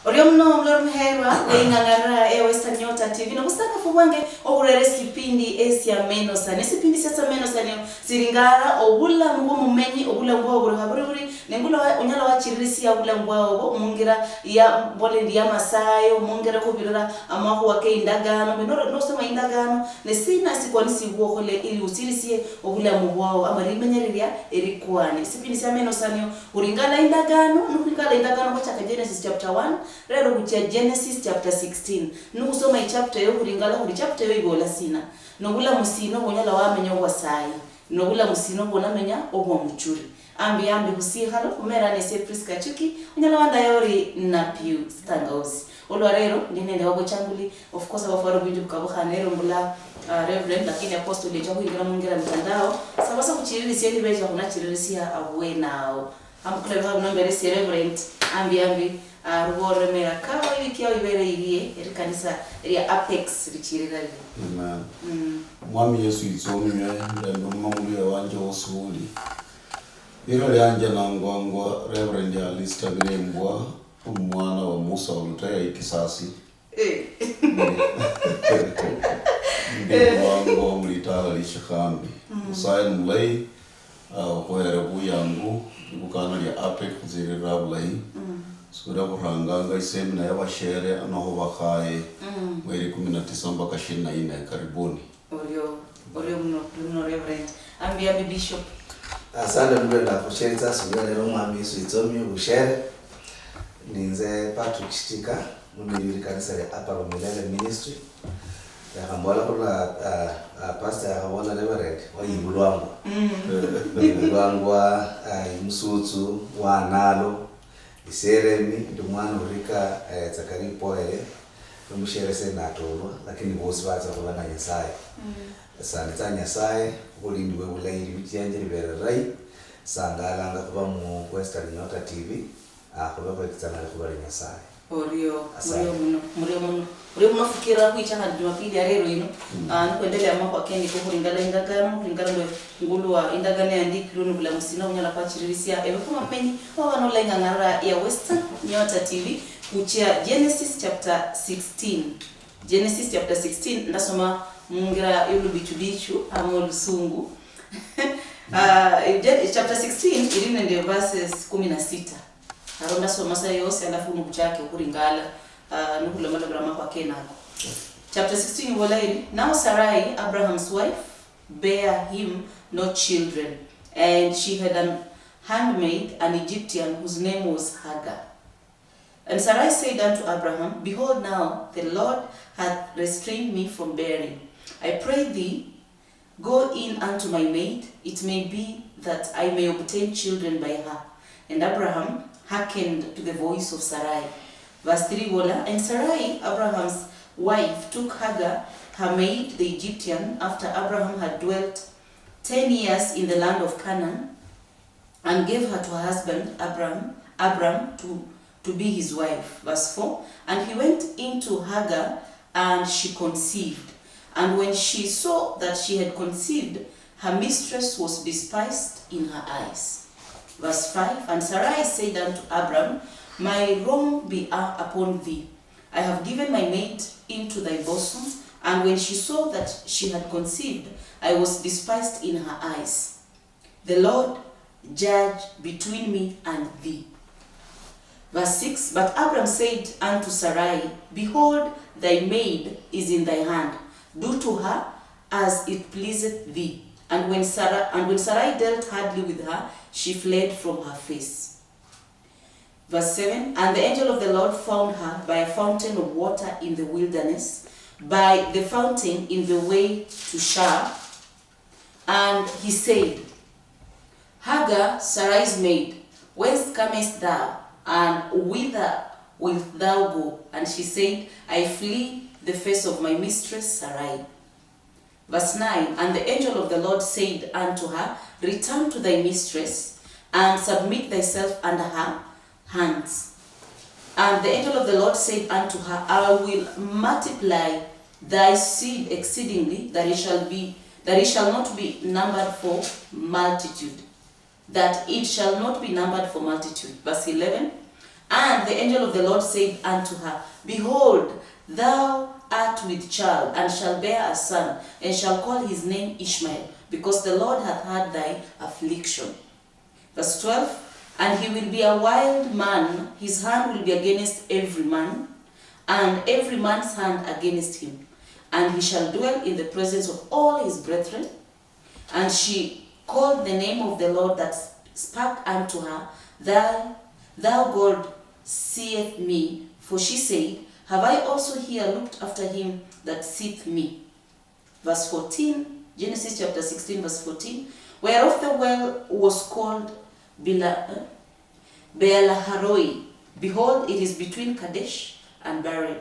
Oriomno mlor mherwa weingangara Western Nyota TV no kusaka fuwange okurere kipindi esia Amenosanio sipindi sasa Amenosanio siringara obula ngo mumenyi obula ngo obura haburi nengulo unyala wachirisi ya obula ngo obo mungira ya bole ndi ya masayo mungira kubirira amaho wake indagano no sema indagano nesina sikwani sibuhole ili usirisie obula ngo wao amari menyeriria erikwane sipindi sasa Amenosanio uringala indagano nukuringala indagano kwa chaka Genesis chapter 1 rero kutia Genesis chapter 16 nukusoma chapter yo kuringala kuri chapter yo ibola sina nobula musino bonyala wamenya wasai nobula musino bona menya obwo muchuri ambi kusihalo kumera nese Priska Chuki unyala wanda yori na piu stangozi olwa rero ndinende wabo changuli of course abafaro bintu kabuhanero mbula reverend lakini apostle lejo kuingira mungira mtandao sabasa kuchirisi yeli beja kunachirisia abwe nao amkuleva unambere si reverend ambi ruore mera kawa ili kia ibere ilie kanisa ya Apex richirira li. Mwami Yesu itsomi ndo mamuli ya wanja osuli. Iro lianja na ngwangwa Reverend ya lista birembwa mwana wa Musa ulutaya ikisasi. Ngwangwa mlitala lishakambi. Usaini mlai kwere buyangu ibukana ya Apex zirira bulai. Sura buranganga isemina y'abashere anaho bakaye mweri 19 mpaka 24 karibuni. Orio mno reverend ambi bishop. Asante mbele na kushereza sura lero mwami Yesu itsomi ubushere ninze Patrick Chitika mumiri kanisa ya Upper Milele Ministry ya kambola kula pastor ya kambola reverend wa yibulwangu yibulwangu imsutsu wa nalo iseremi ndo mwana urika zakaripo nomushere senatolwa lakini bosi baza kubana Nyasaye sanita Nyasaye ulindiwe bulayiri bityanje libere rai sangalanga kuba mu Western Nyota TV kuba kwa kitana kuba Nyasaye Orio mno fikira kuichana Jumapili ya rero ino nikuendelea mambo akendi kuringala indagano kuringala ngulu wa indagano ya ndikiro nubula musina unyala kwachirisia kuma penyi wano lenga ngara ya Western Nyota TV kuchia Genesis chapter 16 Genesis chapter 16 ndasoma mungira yulu bichu amo lusungu chapter 16 iline ndio verses 16 aronda soma sa yose alafu nukuchake kuringala nukula malagrama kwa kenako. Chapter 16 walaini, now Sarai, Abraham's wife, bare him no children, and she had an handmaid, an Egyptian, whose name was Hagar. And Sarai said unto Abraham, behold, now the Lord hath restrained me from bearing. I pray thee, go in unto my maid, it may be that I may obtain children by her. And Abraham hearkened to the voice of Sarai. Verse 3 bola, and Sarai, Abraham's wife, took Hagar, her maid, the Egyptian, after Abraham had dwelt 10 years in the land of Canaan, and gave her to her husband Abram to be his wife. Verse 4, and he went into Hagar, and she conceived. And when she saw that she had conceived, her mistress was despised in her eyes. Verse 5, and Sarai said unto Abram, my wrong be upon thee. I have given my maid into thy bosom, and when she saw that she had conceived, I was despised in her eyes. The Lord judge between me and thee. Verse 6, but Abram said unto Sarai, behold, thy maid is in thy hand. Do to her as it pleaseth thee. And when Sarai dealt hardly with her, she fled from her face. Verse 7, and the angel of the Lord found her by a fountain of water in the wilderness, by the fountain in the way to Shur. And he said, Hagar, Sarai's maid, whence comest thou, and whither wilt thou go? And she said, I flee the face of my mistress Sarai. Verse 9, and the angel of the Lord said unto her, return to thy mistress, and submit thyself under her hands. And the angel of the Lord said unto her, I will multiply thy seed exceedingly, that it shall not be numbered for multitude. That it shall not be numbered for multitude. Verse 11, And the angel of the Lord said unto her, Behold, thou art with child, and shall bear a son, and shall call his name Ishmael, because the Lord hath heard thy affliction. Verse 12, and he will be a wild man, his hand will be against every man, and every man's hand against him. And he shall dwell in the presence of all his brethren. And she called the name of the Lord that spake unto her, Thou God seeth me. For she said, Have I also here looked after him that seeth me? Verse 14, Genesis chapter 16, verse 14, whereof the well was called Bealaharoi. Behold, it is between Kadesh and Bered.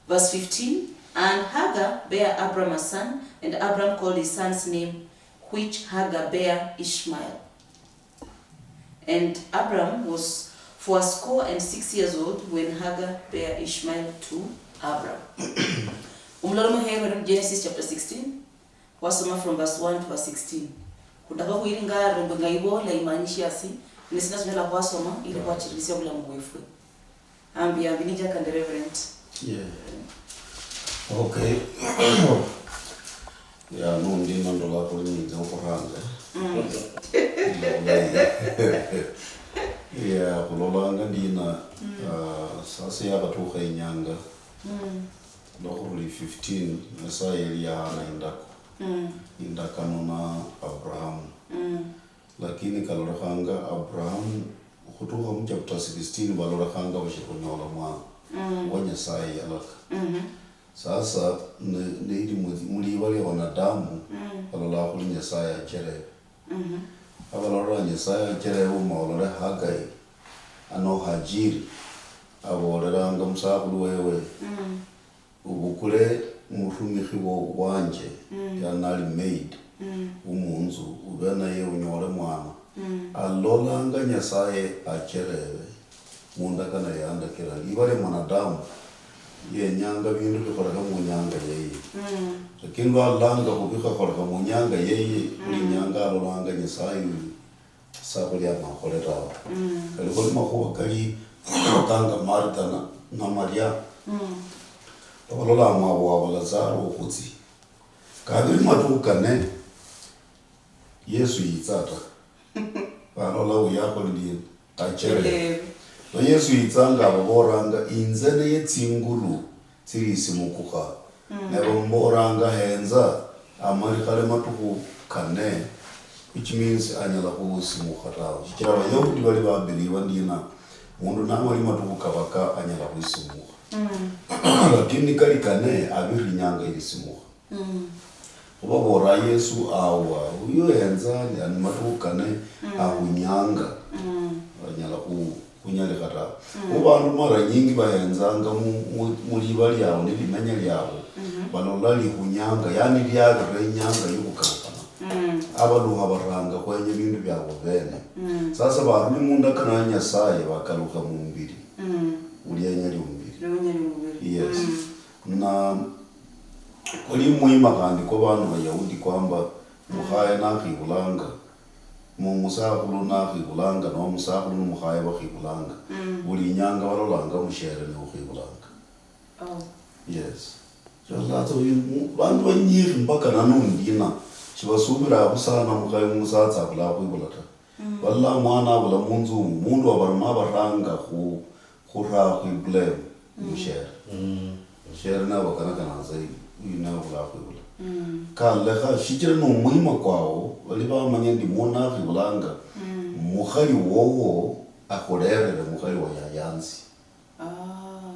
Verse 15, and Hagar bare Abram a son, and Abram called his son's name, which Hagar bare Ishmael. And Abram was 86 years old when Hagar bare Ishmael to Abram. Umloloma here Genesis chapter 16, wasoma from verse 1 to verse 16. Kutaka kuiringa rombo ngaibo la imanishi asi, nisina sunela wasoma ili kwa chilisia kula mwefu. Ambia binija and the reverend. Yeah. Okay. Yeah, no ndino ndola kuli nje okoranga. Yeah, kulolanga ndina sasa yakatuka inyanga. Lokuli 15 nasayeli ya na indako. Indaka nona Abraham. Lakini kaloranga Abraham kutoka mu chapter 16 baloranga washikonyola mwana. Wanya sai alaka. Sasa ili muri wale wanadamu balola kuli nyasaya chere. Abalora nyasaya chere umolora Hagai ano Hajiri abolera ngamsakulu wewe. Ubukule murumihi wanje yanali maid umunzu ubena ye unyore mwana alolanga nyasaye acherewe munda kana yanda kira ibale mwanadamu ye nyanga bintu bikora mu nyanga yeye lakini walanga kubika kora mu nyanga yeye uri nyanga alolanga nyasaye sabuli ya makoleta kaliko makuwa kali tanga Martha na Maria Abalola mwa wa Lazaro ukutsi. Kabiri matukane Yesu yitsata. Balola uyako ndi achere. No Yesu yitsanga aboranga inzene yetsingulu tsirisi mukuka. Nebo mboranga henza amari kale matuku kane, which means anyala kusimukhata. Chikira bayahudi bali babeliwa ndina mundu namali matuku kabaka anyala kusimuka. Lakini kali kane abiri nyanga ilisimuka. Ubabora Yesu awa uyo henza ni matukane ahunyanga anyala kunyale kata. Ubantu mara nyingi bahenzanga muri bali yawo nilimenya lyawo balolali hunyanga yani lyaga renyanga yukukampana. Abaluha baranga kwenye bintu byabo bene. Sasa barumi munda kana nyasaye bakaluka mu mbiri. Uliyenya lyumbiri. Yes. Na kuli muhima kandi ko bantu bayahudi kwamba mukhaya nakhibulanga musakulu nakhibulanga no musakulu mukhaya bakhibulanga buli nyanga balolanga mushere no khibulanga. Yes. Jozato bantu banyiri mpaka nanundina chibasubira abusana mukhaya musatsa kula khibulata walla mwana bula mundu wabarama baranga khura khibule mushere shere na bakana kana zai ina bula khibula kala kha shijira no muhima kwao baliba manyendi mona khibulanga mukhali wowo akhorere mukhali wa yayanzi.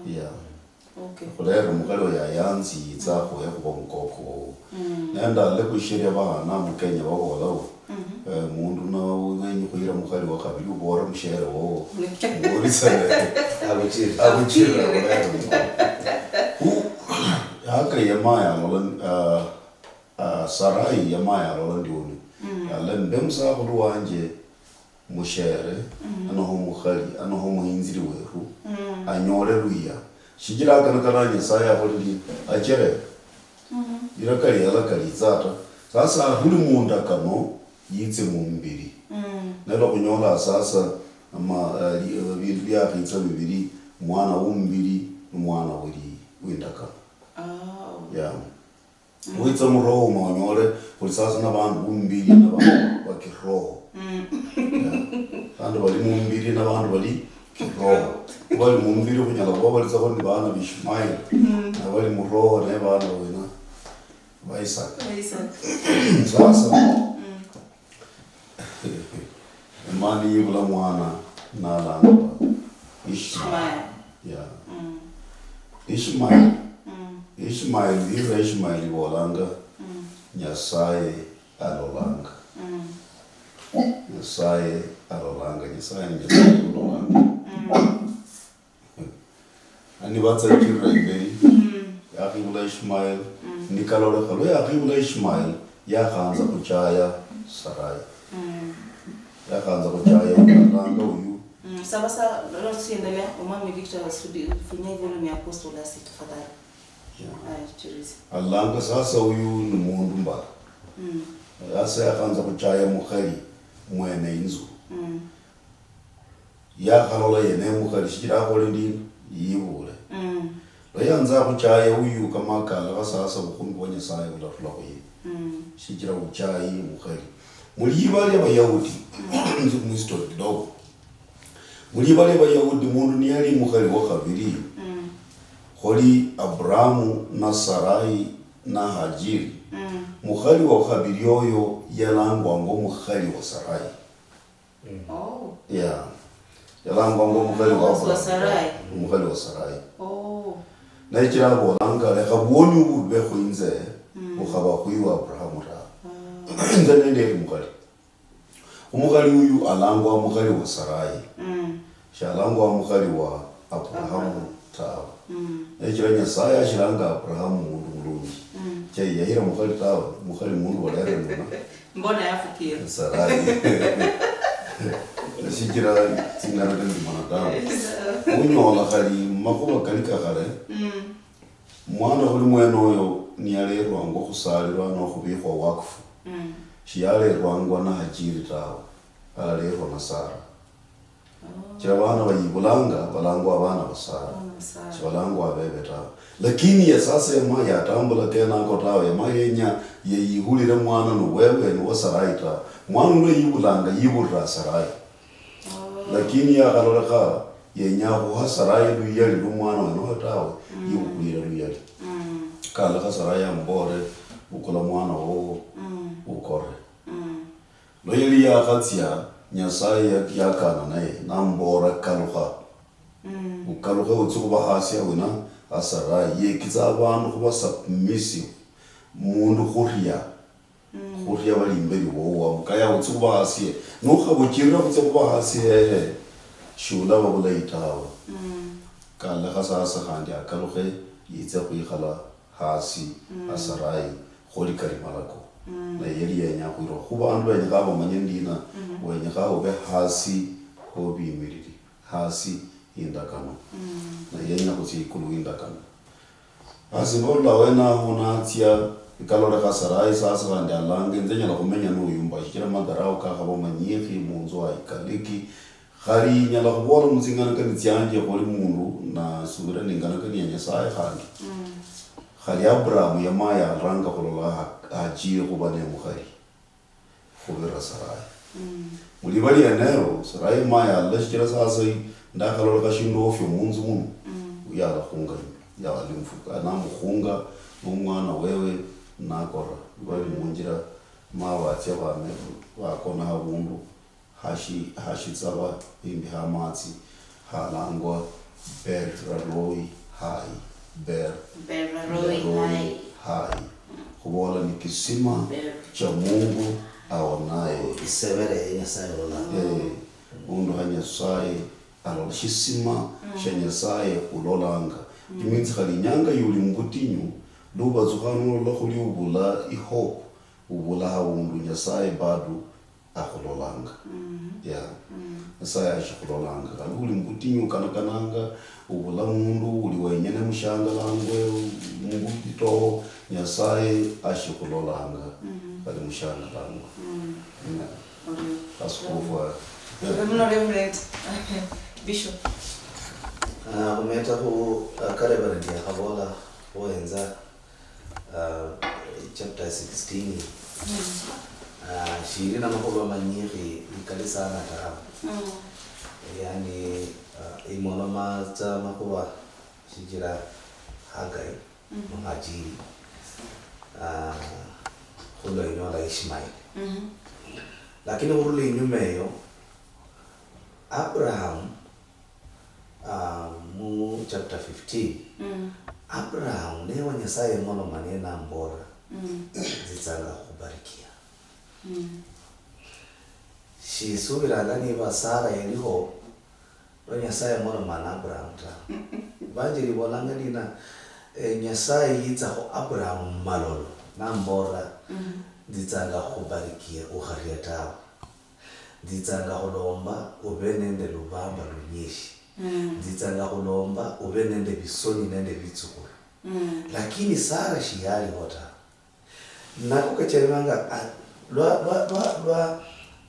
Yeah. Okay. Akhorere mukhali wa yayanzi tsakho yakuba mukoko nenda lekushire bana mu Kenya bakola mundu na wenye kuira mukhali wa kabili ubora mushere wowo muri sale abuchira haka yamaya lolan Sarai yamaya lolan diuni alembe musakulu wanje mushere anoho mukhali anoho muhinziri weru anyore luya shigira kana kana nyasaya boli achere irakali yalakali zata sasa buli munda kano yitse mu mbiri nalo kunyola sasa ama bintu byakitsa bibiri mwana w'umubiri n'umwana w'indaka ya witsa muroho monyore kuri sasa n'abantu b'umubiri n'abantu bakiroho kandi bali mu mubiri n'abantu bali kiroho bali mu mubiri kunyala kuba balitsa ko ni bana b'Ishmaeli n'abali mu roho n'abana wena ba Isaka sasa imani yibula mwana n'alanga Ishmael Ishmael ira Ishmael bolanga Nyasaye alolanga Nyasaye alolanga ani batsa kira iberi yakibula Ishmael nikalole khalo yakibula Ishmael yakhanza kuchaya Sarai yakhanza kuchaya ulanga uyu Sasa leo tuendelea umami Victor Wasudi fanya volume ya apostolasi tafadhali. Alanga sasa uyu ni mundu mba. Asa yakhanza kuchaya mukhali mwene inzu. Yakhalola yene mukhali shikira khole ndini yibule. Bayanza kuchaya uyu kama kala sasa bukhumbi wa Nyasaye bulatula kuyi. Shikira kuchaya mukhali. Mulibali abayahudi nzi kumhistory kidogo. Mulibali abayahudi mundu niyali mukhali wa khabiri. Kholi Abrahamu na Sarai na Hajiri. Mukhali wa khabiri oyo yalangwa ngo mukhali wa Sarai. Yeah. Yalangwa ngo mukhali wa Sarai. Mukhali wa Sarai. Na ikira bolanga le khaboni ubube khoinze ukhaba khuiwa Abrahamu ra. Nzane ndeli mukhali. Umukhali uyu alangwa mukhali wa Sarai. Shalangwa mukhali wa Abrahamu tawa. Ekira Nyasaye ashiranga Abrahamu mundu mulungi. Che yahira mukhali tawa, mukhali mundu walere ndona. Mbona yafukira. Sarai. Shikira tingana ndi manadamu. Unyola khali makuba kalika khare. Mwana khuli mwene oyo niyalerwa ngo khusalirwa no khubikwa wakfu. Shiyalerwa ngo na Hajiri tawa. Alerwa na Sara. Kira bana bayibulanga balangwa abana basara balangwa abebe tawe lakini ya sasa ema yatambula tena ko tawe ema yenya yeyihulire mwana no wewe no Sarai ta mwana no yibulanga yibulra Sarai lakini ya kalolaka yenya ho Sarai du yali du mwana no tawe yibulira du yali kala ka Sarai ambore ukula mwana wo ukore lo yali ya khatia Nyasaye yakana naye nambora kaluha ukaluha utsukuba hasi awina Sarai yekitsa abantu kuba submissive mundu khuriya bali imberi wowa mukaya utsukuba hasi nokhabukira utsukuba hasi shula babula itawa kala khasasa khandi akaluhe yitsa khikhala hasi Sarai kholi karimalako na yeli yenya kwiro kuba andu yenye kaba manyendina wenye kaba be hasi hobi miriri hasi indakano na yenya kuti ikulu indakano hasi bola wena honatia ikalore ka Sarai sasa kandi alange nzenya la kumenya no yumba shikira madarao ka kaba manyefi munzo aikaliki khari nyala kubola muzingana kan tsianje kholi mundu na sura ningana kan yenya sai khandi khali Abrahamu yamaya ranga kholola Hajiri kubane mukhali khubira Sarai mulibali enero Sarai maya lashikira sasa ndakalola kashindo ofyo munzu muno uyala khunga yala limfuka namukhunga nomwana wewe nakora bali munjira mabatya bame bakona habundu hashitsaba imbi hamatsi halangwa berroi hai kubola ni kisima cha Mungu aonaye isebere Nyasaye ololanga mundu Nyasaye aloshisima cha Nyasaye ulolanga iminzi khalinyanga yuli mbutinyu luba zukhanu lo khuli ubula ihope ubula hawundu Nyasaye badu akhulolanga Nyasaye ashikhulolanga kaluli mbutinyu kanakananga ubula mundu uli wenyene mushanga langwe mungito Nyasaye ashikhulolanga bali mushanga langwe askofu Reverend Bishop. Kumeta ku kareba ndia kabola oenza chapter 16. Shiri na makoba manyiri ikalisa na tarabu. Yani imonoma ta makoba shijira Hagai Mahajiri kulo inola Ishmael. Lakini uruli nyumeyo Abraham mu chapter 15 Abraham ne wanyasaye mono manena mbora zitsanga kubarikia shi subira ngani ba Sara yeliho wanyasaye mono mana Abraham ta banjiri bolanga dina nyasaye yitsaho Abraham malolo na mbora zitsanga kubarikia ukhariata zitsanga kulomba ubenende lubamba lunyeshi zitsanga kulomba ubenende bisoni nende bitsukulu lakini Sara shiyali hota nako kacheranga lwa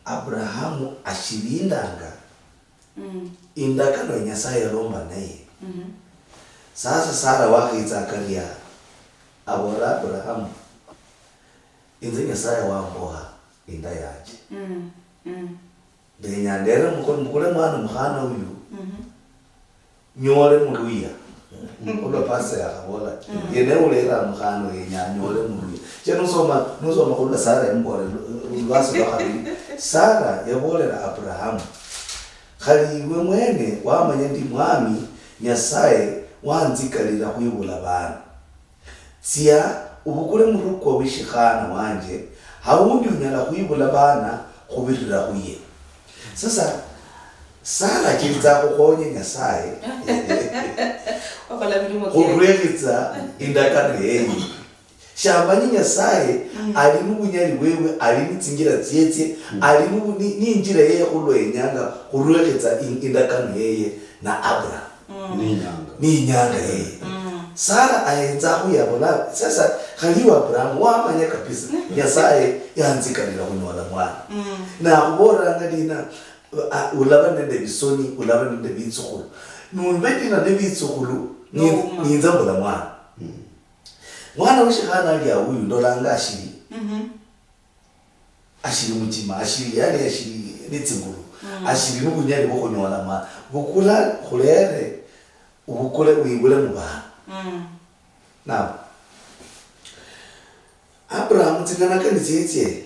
Abrahamu ashirindanga indakano nyasaye lomba naye sasa Sara wakitsakalia abora Abrahamu inze nyasaye wamboha inda yaje Denyandera mukule mwana muhana uyu nyole muluya oba pase akabola yene ulera muhana yenya nyole muluya cheno soma kula Sara mbole lwaso bakali Sara yabolera Abraham khali we mwene wamanya ndi mwami nyasaye wanzikalira kuyibula bana tia ubukule muruko wishikana wanje hawundi unyala kuyibula bana kubirira kuye sasa Sara kinza kukonye nyasaye Wakala milimo kurwekitsa indakano yenyi shambanyi nyasaye ali mubunyali wewe ali nitsingira tsietse ali ninjira yeye kulwenyanga kurwekitsa indakano yeye na Abraham ni nyanga yeye Sara ayenza kuyabona sasa khaliwa Abraham wamanya kabisa nyasaye yanzikalira kunwala mwana na kubora ngadina ulaba nende bisoni ulaba nende bitsukulu nubedina nende bitsukulu ninzambula mwana wishikana ali uyu ndolanga ashiri ashiri mutima ashiri yani ashiri nitsingulu ashiri nubunyali bokonyola mwana bukula khulere ubukule uyibule mubana now Abraham tsingana kanitsetse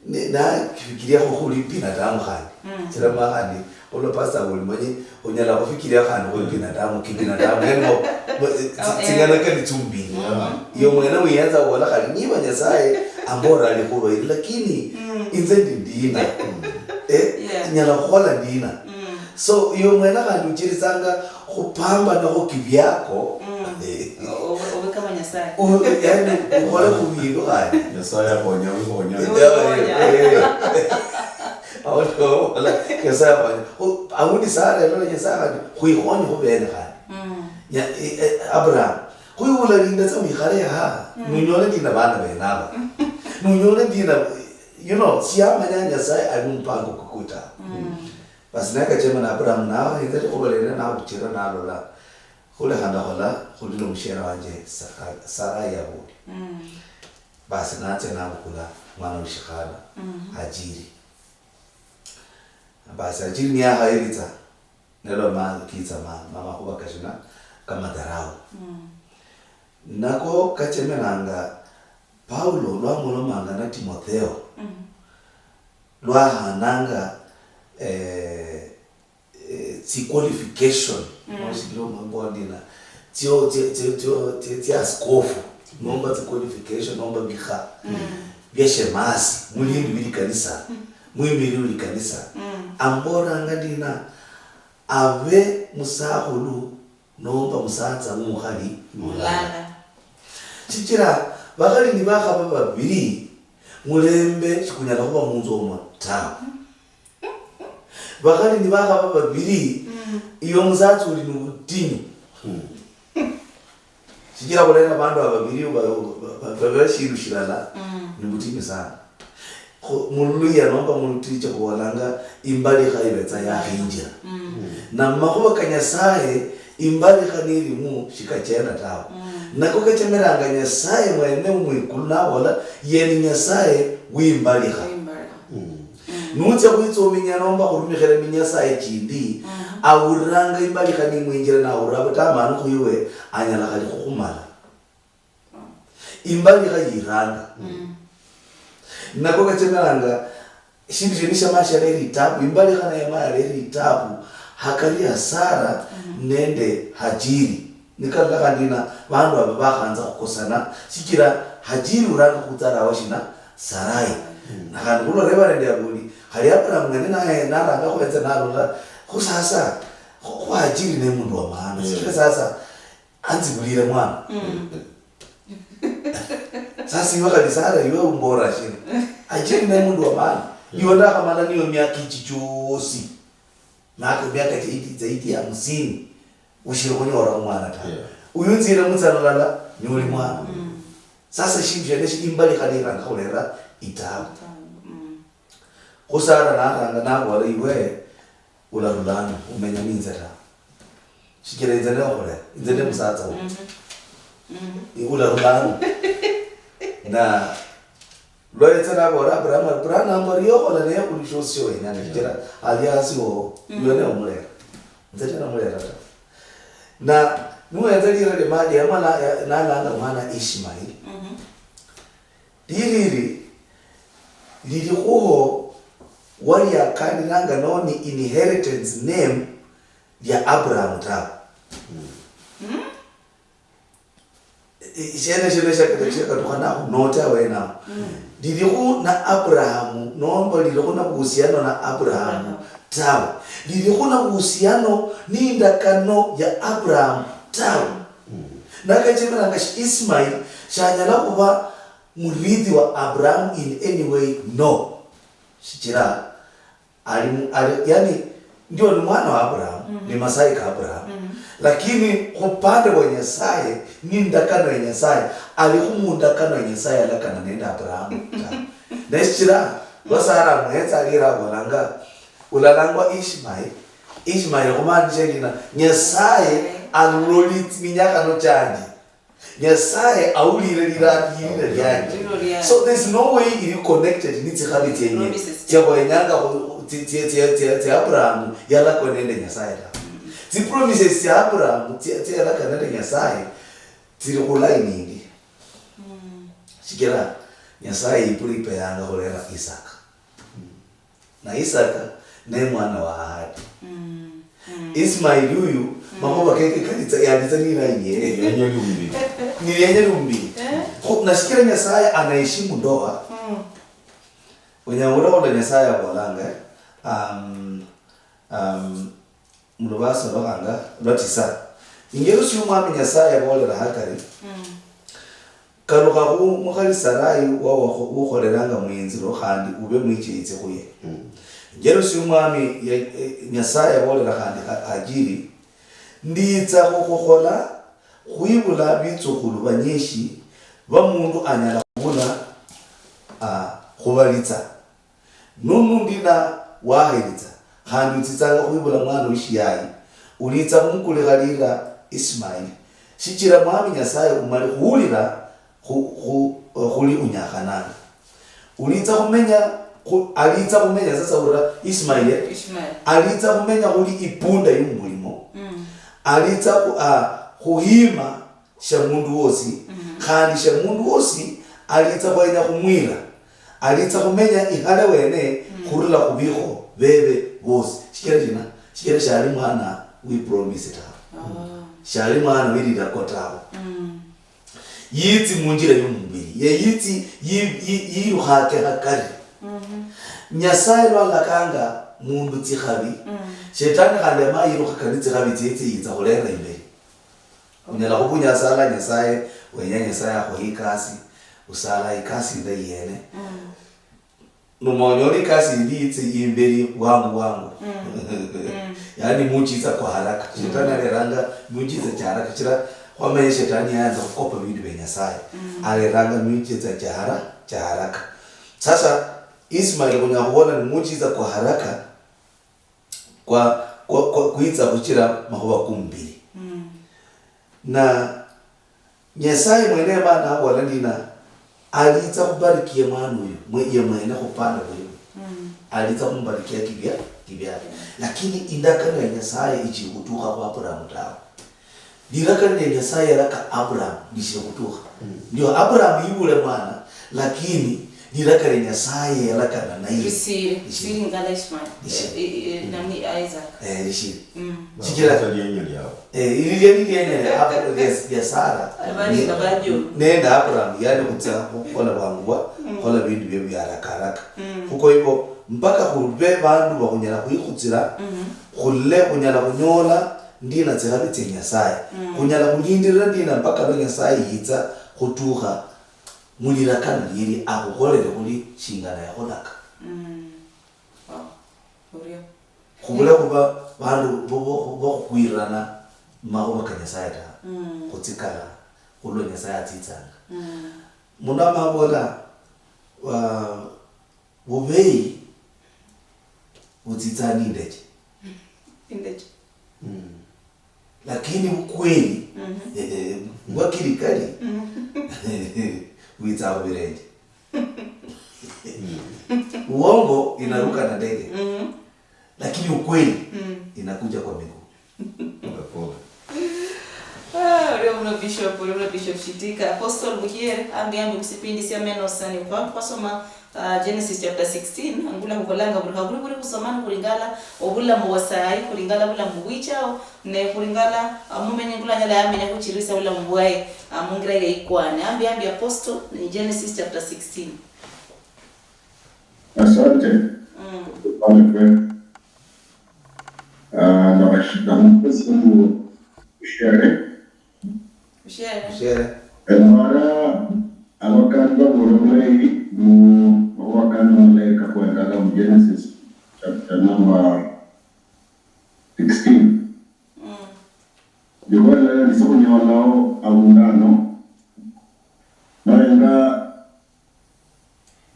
na kifikiria khuli binadamu khani tsira mahani olo pastor ulimanye unyala kufikiria khani khuli binadamu kibinadamu ngeno tsingana kanitsumbi yo mwena uyanza wala khali niba nyasaye ambora ali kuba lakini inze ndina nyala khola ndina so yo mwena khali uchirisanga kupamba na kukivyako kama nyasaye yani ukole kubido khali nyasaye akonya Auto wala nyasaye awundi Sara lo nyasaye kuyikhonye kubene khali ya Abraham kuyula linda tsamu khale ha nunyole ndina bana benaba nunyole ndina siyama nyasaye alumpango kukuta basi nakachema na Abraham nawe inze obalena na kuchira nalola kule handa hola kulilo mshera wanje Sara yabudi basi natse nakula mwana ushikhala Hajiri basi Hajiri ni hairita nelo kitsa mama kuba kashina kama darao nako kachemenanga Paulo lwamulo manga na Timotheo lwa hananga qualification no mbondina tio askofu nomba qualification nomba bikha byeshemasi mulindi bili kanisa mwimiri uli kanisa ambora ngadina ave musahulu nomba musanza muhali mulala chichira bakali ni bakhaba babiri mulembe chikunyala kuba munzo omata bakali ni bakhaba babiri iyo muzatsi uli nubutini chichira kulena bandu babiri babashiru shilala nubutini sana Muluya nomba mulutiche kuwalanga imbali kaibetsa ya hinja. Na mahuwa kanyasaye imbali kaniri mu shikachena tawo. Na kuka chemeranga nyasaye mwene mwikulu wala yeni nyasaye wimbali ka. Nucha kuitso minya nomba kurumikhere minyasaye chindi. Awuranga imbali kani mwinjira na awuraba tamanu kuiwe anyala kali kukumala. Imbali kayiranga. Nakoka chemeranga shindu shenisha masha leri tabu imbali kana yama leri tabu hakali hasara nende hajiri nikalla kandina bandu ababakanza kukosana shikira hajiri uranga kutara washina sarai nakandi kulo reverend yabuli hali Abraham ngene naye naranga kwenza nalola kusasa kwa hajiri ne mundu wa maana shikira sasa anzibulire mwana sasa iwe kadisara iwe umbora shina ajiri ne mundu wa maana iwe ndaka maana niyo miaka chichosi naka miaka zaidi ya 50 ushire kunyora umwana ta uyunzira mutsalala nyuri mwana sasa shinje neshi imbali kalira ngakolera itabu kusara naranga nabora iwe ularulana umenya minzera shikereza nekole inzende musatsa ularulana na loyetsa nabora Abraham brana ambariyo kola ne kulishosyo ina njera aliasi wo yone umulera nzete na mulera ta na nuwenza lira le mali amala nalanga mwana Ishmael lili kuho wali akani nanga noni inheritance name ya Abraham ta shene shaka tukana nota wena liliku na Abraham nomba liliku na uhusiano na Abraham tawo liliku na uhusiano ni ndakano ya Abraham tawo nakachemera ngashi Ismail shanyala kuba murithi wa Abraham in any way no shichira yani ndio ni mwana wa Abraham ni Masai ka Abraham lakini kupande wa Nyasaye ni ndakano ya Nyasaye alikumundakano ya Nyasaye alakana nenda Abraham neshira basara mwetsa alira bolanga ulalangwa Ishmael kumaanisha nina Nyasaye alulolit minyaka no chanji Nyasaye aulire lirati lirati so there's no way you connected ni tsikhabiti yenye tyabo yenyanga ti Abraham yala konende Nyasaye ta ti promises ti Abraham ti yala konende Nyasaye ti kulaini ndi shikira Nyasaye ipulipe yanga kolera Isaka na Isaka ne mwana wa ahadi Ismail huyu makoba keke kanita yalizanira yeye ni yenye rumbi nashikira Nyasaye anaheshimu ndoa unyangura wala Nyasaye bolanga mulubasa lokanga lotisa ingero si umwami Nyasaye bolera hakari kaluka ku mukali Sarai wa ukholeranga mwinziro khandi ube mwichitse kuye ingero si umwami Nyasaye bolera khandi ajiri nditsa kokhola kuibula bitsukulu banyeshi bamundu anyala kubula khubalitsa nunundina wahilitsa khandi utsitsanga kuibula mwana wishiyayi ulitsa mukule khalira Ismail shichira mwami Nyasaye umali kuulira khuli unyakanana ulitsa kumenya alitsa kumenya sasa ura Ismail alitsa kumenya kuli ipunda yumbulimo alitsa kuhima sha mundu wosi khandi sha mundu wosi alitsa kwenya kumwira alitsa kumenya ihale wene khurula kubikho bebe bosi shikira shali mwana we promise ta shali mwana wirira kotawo yiti munjira y'umubiri ye yiti yiyuhake hakari Nyasaye lwalakanga mundu tsikhabi shetani khande mayiruka kanitsi khabi tsetse yitsa khulera imbere unyala kubunya sala Nyasaye wenya Nyasaye akho ikasi usala ikasi ndayene numonyori kasi nditse imbere wangu yani muchitsa kwa haraka shetani aleranga muchitsa cha haraka chira kwame shetani yaanza kukopa vitu vya Nyasaye aleranga muchitsa cha haraka sasa Ismail kunya kuona ni muujiza kwa haraka kwa kuitsa kuchira mahuwa 12. Na Nyasaye mwene bana wala ndina alitsa kubarikia mwana huyo mwene kupanda huyo alitsa kumbarikia kibya lakini indakana ya Nyasaye ichikutuka kwa Abraham tawo ndirakana ya Nyasaye raka Abraham ndichikutuka ndio Abraham yule mwana lakini ndirakana ya Nyasaye raka na naye siri ngala Ismail namni Isaac dishi sikira taliyenyeli yao ili ya Sara abari kabajo nenda Abraham yani kutsa kola bangwa kola bintu bye byarakaraka kuko hivyo mpaka kurube bandu bakunyala kuyikutsira kulle kunyala kunyola ndina tsirabitse Nyasaye kunyala kulindirira ndina mpaka no Nyasaye yitsa kutuha mulira kana liri akukolere kuli shingana ya kolaka kubula kuba bandu bo kuirana maho Nyasaye ta kutsikala kulo Nyasaye atitsanga muna mabola bubei utitsani ndeje lakini ukweli wakirikali uitsa birenje uongo inaruka na ndege lakini ukweli inakuja kwa miguu. Ule Bishop Shitika Apostle Buhiere ambiambi kusipindi si Amenosanio kwa soma Genesis chapter 16 angula kukolanga buri kusomana kulingala obula muwasai kulingala bula muwichao ne kulingala mumenye ngula nyala yamenya kuchirisa bula muwae mungira ile ikwane ambiambi Apostle ni Genesis chapter 16. Asante. Na washika mpesu share. Mara awakanda wolomlei wakanda mleka kuendaga Genesis chapter number 16. Jogala nisokunya walao abundano naenda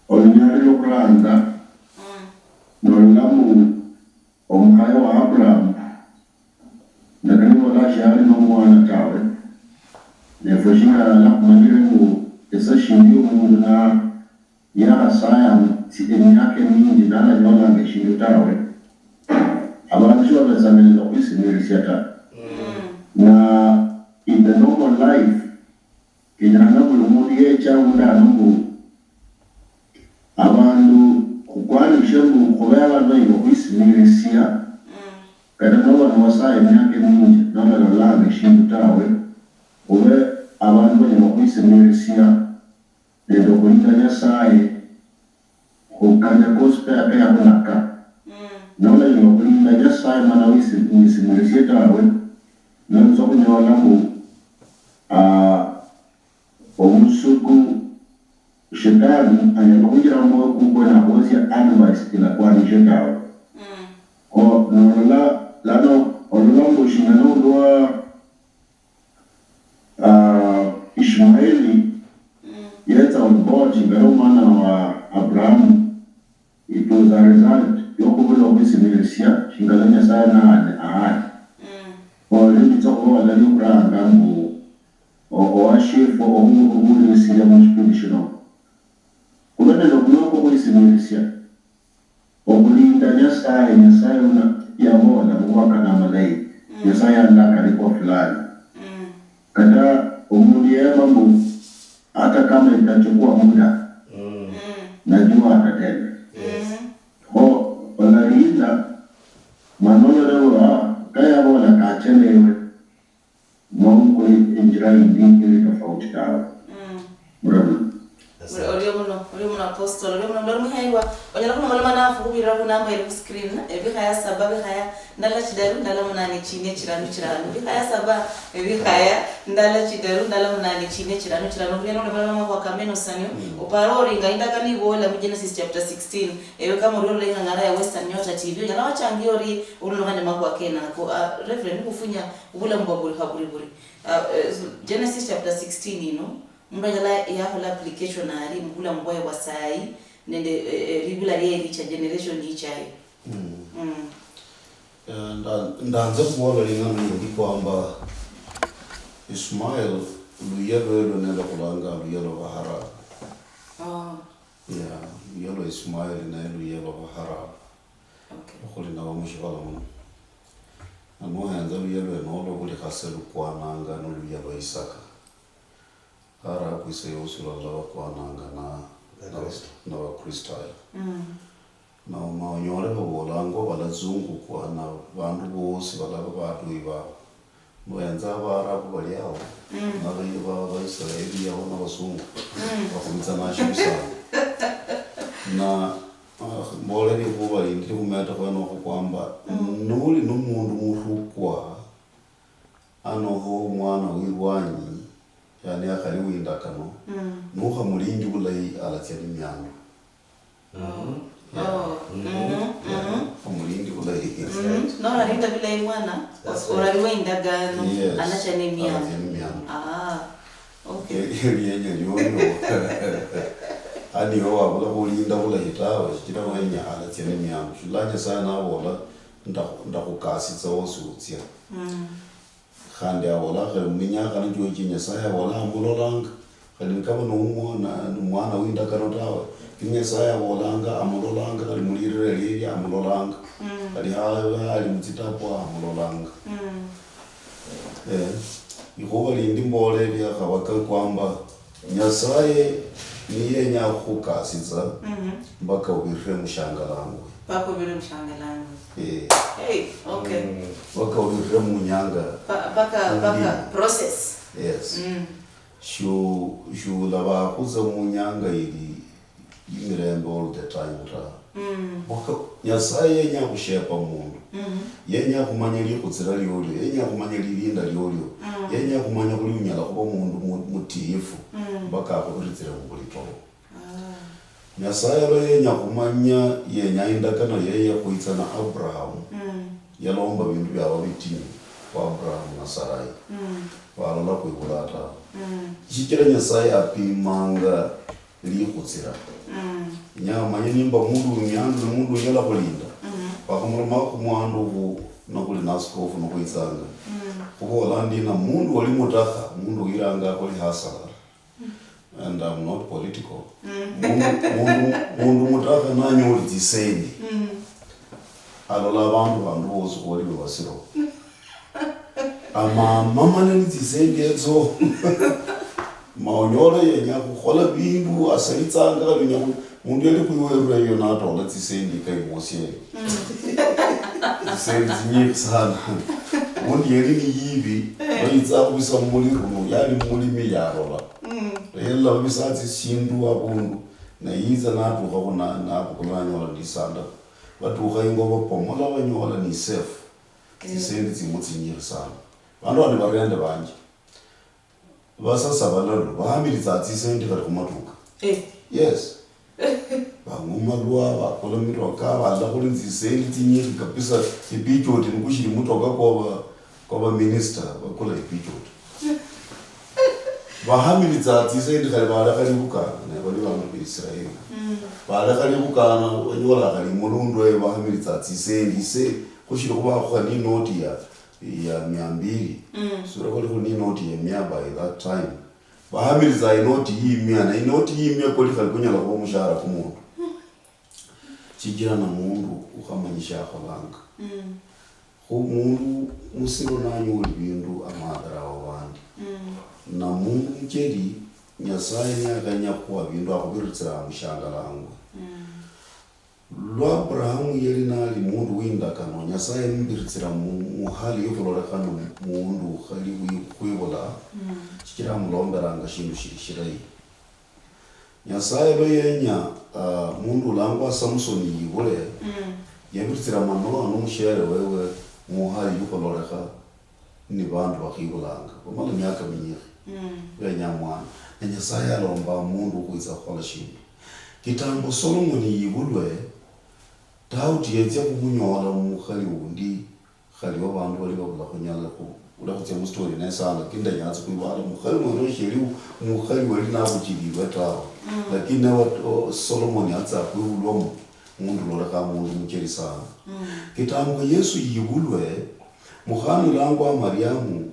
onyari lokranda nolamu omhayo wa Abraham nakani wala shari no mwana tawe nefoshinga la kumanyire mu esashindio mungu na ya saya sideni yake mingi nana nyona ngeshindio tawe abantu wabazameni okwisimilisiata na in the normal life kinana bulumudi yecha undanu abantu kugwanisha mu kuba abantu okwisimilisia kada no bana wasaye myake mingi nana la ngeshindio tawe ube abantu okwisimilisia lero kulinda Nyasaye ukanya gospel ya kunaka naona ni kulinda Nyasaye maana wisimilisia tawe na sokunyola mu omusuku shetani anyakugira mo kuko na bosi advice ila kwa ni shetani o nola lano olombo shingano doa Ishmaeli yeta on board shingano mana wa Abraham. It was a result yokubulo kwisimilisia shingalanya sana ahadi olindi tsoko la libranga mu o chef o mu sile mu spiritual kubena lokunoko kwisimilisia okulinda Nyasaye una yabona muwaka na malai Nyasaye andaka liko fulani kada umuliema mu hata kama itachukua muda najua atatenda wanalinda manoyo leo kaya bona kachelewe Mungu injira nyingi tofauti tawa Uriyo Apostle uriyo mno mhaiwa wanyala kuna malama nafu kubira kuna namba ile screen ebi haya sababu haya ndala chidaru ndala munani chine chiranu ebi haya sababu ebi haya ndala chidaru ndala munani chine chiranu uriyo mno kwa Amenosanio oparori ngainda kani bola mu Genesis chapter 16 ewe kama uriyo lenga ngara ya Western Nyota TV yana wachangiori uriyo ngane makwa kena ko reverend kufunya ubula mbaburi haburi Genesis chapter 16 ino mbajala ya hola application ari mbula mboye wasai nende ribula richa generation ichayo. Ndanze kubona lingana ndi kwamba Ismail luyelo nenda kulanga luyelo bahara. Yeah, luyelo Ismail na luyelo bahara. Okay. Kuli na wamushibala muno. Amo hanza luyelo enolo kuli khaselu kwananga no luyelo Isaka. Hara kwise yosula lawa kwananga na Wakristayo. Na maonyole bolango balazungu kwana bantu bose balaba badui babo. Muyenza abarabu bali aho. Nabanye baba Israeli yaho n'abazungu. Bakomeza nashibisa. Na mbole ni kuba ndi kumeta kwano kwamba nuli n'umuntu murukwa anoho mwana wiwanyi yani akali windakano nuha mulindi bulayi alatyani myano. Umulindi bulayi. No narinda bulayi mwana uraliwe indagano anachane myano. Okay. Yenye yoyo. Ani ho abula bulinda bulayi tawe kira wenya alatyani myano. Shulanya sana wola ndakukasitsa wosutsia. Khande awola khali minyaka njojinya saya wola amulolanga. Khali kama no mwana windakano tawe. Kinyesaya bolanga amulolanga kali mulirire lili amulolanga kali ali mutitapwa amulolanga ihoba lindi mbole lya kabaka kwamba nyasaye niye nyakukasiza mpaka ubirire mushangalangu pako bire mushangalangu okay mpaka ubirire munyanga paka process yes shu laba kuza munyanga ili mirembe all the time waka nyasaye yenya kushepa mundu yenya kumanya likutsira lyolyo yenya kumanya lilinda lyolyo yenya kumanya kuli unyala kuba mundu mutifu mpaka akubiritsire kukulito nyasaye lo yenya kumanya yenya indakano yeye kuitsana Abraham yalomba bintu byabo bitini kwa Abraham na Sarai walola kuikulata chikira nyasaye apimanga likutsira nyama yenimba mundu nyala kulinda pakamuloma kumwandu ubu nokuli naskofu nokuitsanga kubola ndina mundu wali mutaka mundu iranga kuli hasara and I'm not political mundu mutaka nanyo ulizisendi alola bandu bose kuli basiro mama nelizisendi ezo maonyole yenya kukhola bindu asayitsanga kabinya mundu yali kuyiwerura iyo natola tsisendi kaimosiyeli tsisendi tsinyingi sana mundu yali ni yibi bayitsa kubisa muliruno yali mulimi yarola yella babisa tsisindu abundu nayiza natuka kuna nakukulanyola ndisanda batuka ingoba pomola banyola ni safe tsisendi tsimutsinyingi sana bandu bandi barende banje basasabalalo bahamiriza tsisendi kali kumatuka yes bangumalwa bakola mitoka balla kuli tsisendi tsinyingi kabisa ipijoti nikushiri mutoka kwa minister bakola ipijoti bahamiriza tsisendi kali bala kali bukana ne bali bantu Israeli bala kali bukana wanyola kali mulundu bahamiriza tsisendi se kushiri kuba kwa ni noti ya 200 sura kuli kuni noti ya 100 by that time bahamiriza inoti hii 100 na inoti hii 100 kuli kali kunyala kwa mushahara kumuntu chigira na mundu ukamanyisha akolanga mundu musiro nanyo bindu amadara wabandi na mundu mkeri nyasaye nyakanya kuwa bindu akubiritsira mushangalangu lwa Abrahamu yeli nali mundu windakano nyasaye mbiritsira muhali yokulolekano mundu khali kwibola chikira mulomberanga shindu shirishirai nyasaye lo yenya mundu langwa Samsoni yibule yabiritsira manoa n'umushere wewe muhali yokuloleka ni bandu bakibulanga bamala myaka minyiri yenya mwana nyasaye alomba mundu kuiza khola shindu kitambo Solomoni yibulwe Daudi yetse kumunyola mukhali undi khali wabantu bali babula kunyala ku ula kutse mu story na sana kinda nyatsi kuibala mukhali mwe sheri mukhali wali na kuchilirwa tawo lakini wa Solomon yatsa kuilomo mundu lora ka mundu mukeri sana kitambo Yesu yibulwe mukhani langwa Mariamu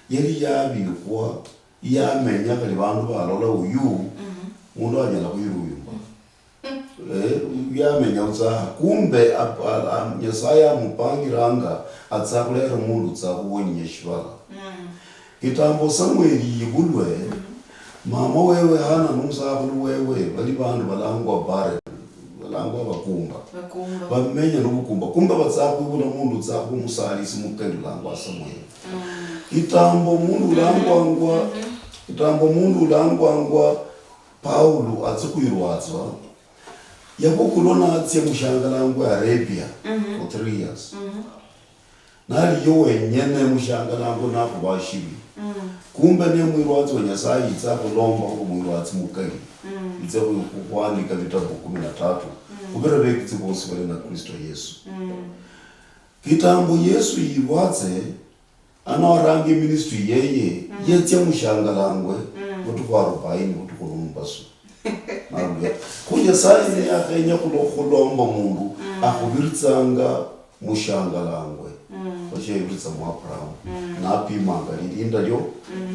yeli yabikwa yamenya kali bandu balola uyu mundu anyala kuyiruyumba yamenya utsaha kumbe Nyasaye mupangiranga atsakulera mundu tsakuwonye shivala kitambo Samueli yibulwe mama wewe hana numusakulu wewe bali bandu balangwa bare balangwa bakumba bamenya nubukumba kumbe batsakuibula mundu tsakumusalisi mukendulangwa Samueli kitambo mundu ulangwangwa Paulo atsikuirwatswa yakukulona atse mushangalangwa Arabia for 3 years nali yo wenyene mushangalangwa nakubashibi kumbe ne mwirwatswa Nyasaye itsakulomba ko mwirwatsi mukali itse kuandika vitabu 13 kubera bekitsi bose bali na Kristo Yesu kitambo Yesu yirwatse anawarangi ministry yeye yetse mushangalangwe mutu kwa 40 mutu kulumbaso nabwe kunye sayi yakenya kulomba mundu akubiritsanga mushangalangwe bashe ibitsa mu Abraham napimanga linda lyo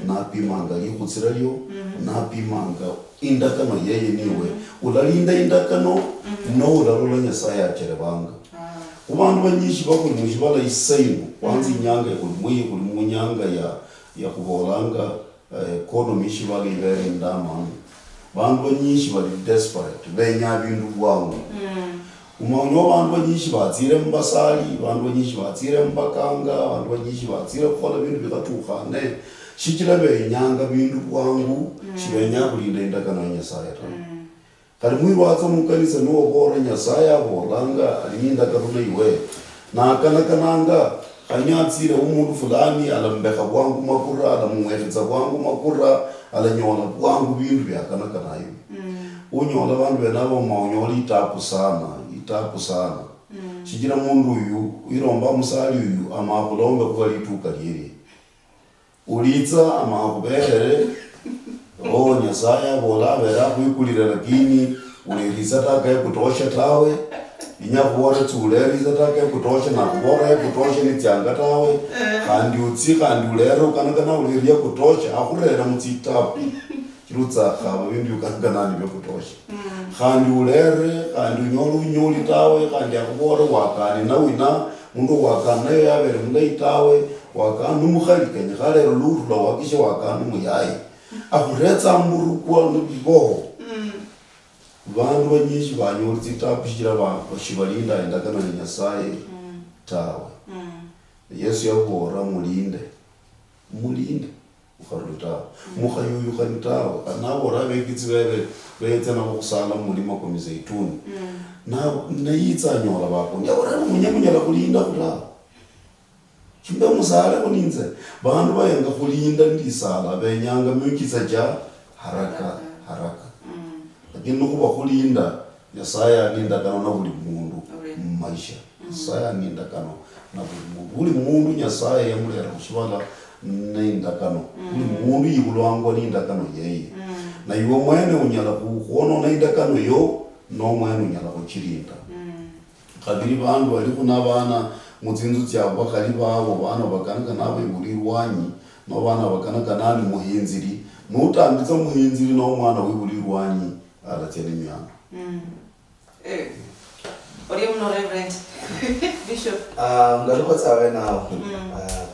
napimanga likutsira lyo napimanga indakano yeye niwe ulalinda indakano no ulalola Nyasaye acherebanga kubantu banyishi bakuri mujibala isaino kwanza inyanga kulimwe kulimunyanga ya kubolanga kono mishi bali ibere ndama bantu banyishi bali desperate benya bindu bwangu umanyo bantu banyishi batsire mbasali bantu banyishi batsire mbakanga bantu banyishi batsire kola bindu bikatukhane shikira benyanga bindu bwangu shibenya kulinda indakano ya Nyasaye kali mwirwatsa mukanisa no bora Nyasaye abolanga alinda karuna iwe na kananga kanyatsire umuntu fulani alambeka bwangu makura alamwetsa bwangu makura alanyola bwangu bindu byakanaka nayo unyola bandu benabo maunyola itapu sana shigira mundu uyu iromba musali uyu amakulombe kubalituka liri ulitsa amakubere Nyasaye abola bera kuikulira lakini uliriza taka kutosha tawe inyakubora tsuleriza taka kutosha na kubora kutosha ni tyanga tawe kandi utsi kandi ulero kana uliria kutosha akurera mutsitapu kirutsa khaba bindu kankanani byo kutosha kandi ulere kandi unyoli tawe kandi akubora wakani na wina mundu wakana yabere mundai tawe wakani mukhalikanye khalero lurula wakishe wakani muyayi akuretsa mburu kwa nubibo bandu banyishi banyortsi tapishira bashibalinda indakana ya Nyasaye tawe Yesu yakora mulinde ukharuta mukhayuyu khanitawe anabora bekitsi betse na kusala mulima kwa mizeituni na yitsa nyola bako nyabora munyamunyala kulinda kula kimbe musala kuninze bandu bayenga kulinda ndisala benyanga mukitsa ja haraka lakini nukuba kulinda Nyasaye alinda kana na buli mundu maisha Nyasaye alinda kana na buli mundu Nyasaye yamulera kushibala nenda kano buli mundu yibulwangwa ninda kano yeye na iwo mwene unyala kuona nenda kano yo no mwene unyala kuchirinda kabiri bandu bali kuna bana mutsinzu cyabo bakali babo bana bakanaka nabo iburirwanyi no bana bakanaka nani muhinziri nutambitsa muhinziri no mwana wiburirwanyi alatene myana Oriyo no reverend bishop ngaluko tsawe nawo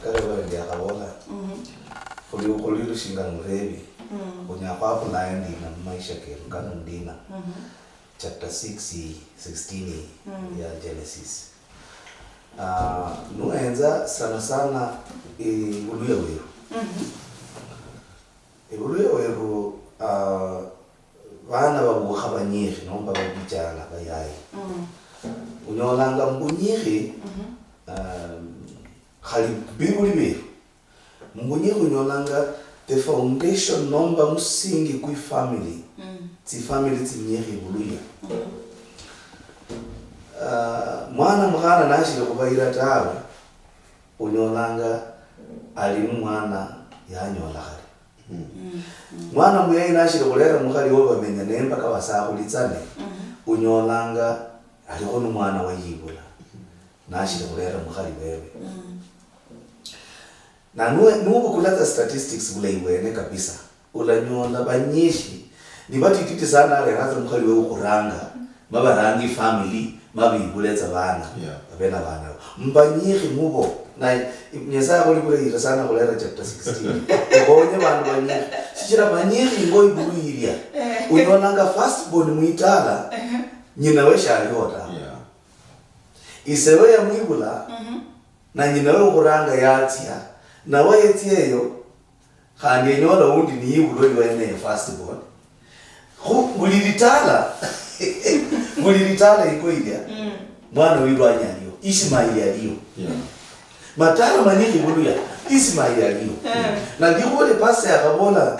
kale bali yakabona kuli lushinga murebi kunya kwapo naye ndina maisha ke ngana ndina chapter 16 ya Genesis nuenza sana uluya weru bana babuha banyiri nomba babijana bayayi unyolanga mbunyiri khali bibuli beru mbunyiri unyolanga the foundation nomba musingi kui family ti family ti nyiri buluya mwana mkhana nashile kubaira tawe unyolanga ali mwana yanyola khali mwana muyayi nashile khulera mukhali wobamenya nemba kawasakhulitsane unyolanga alikho numwana wayibula nashile khulera mukhali wewe na nubukulatsa statistics buleiwene kabisa ulanyola banyishi nibatititi sana aleraza mukhali wewe khuranga mabarangi family mabibuletsa bana babena bana mbanyihi mubo na nyesa ko libule sana khulera chapter 16 bonye bantu banyihi sichira banyihi ngoyi buluiria unyolanga first born muitala nyina we shaliota isewe ya mwibula na nyina we khuranga yatia na wayetieyo khandi nyola undi ni yibulo wene first born mulilitala iko ilya mwana wirwanya aliyo Ismaili aliyo matala maniki buluya Ismaili aliyo na ndikole pasa yakabona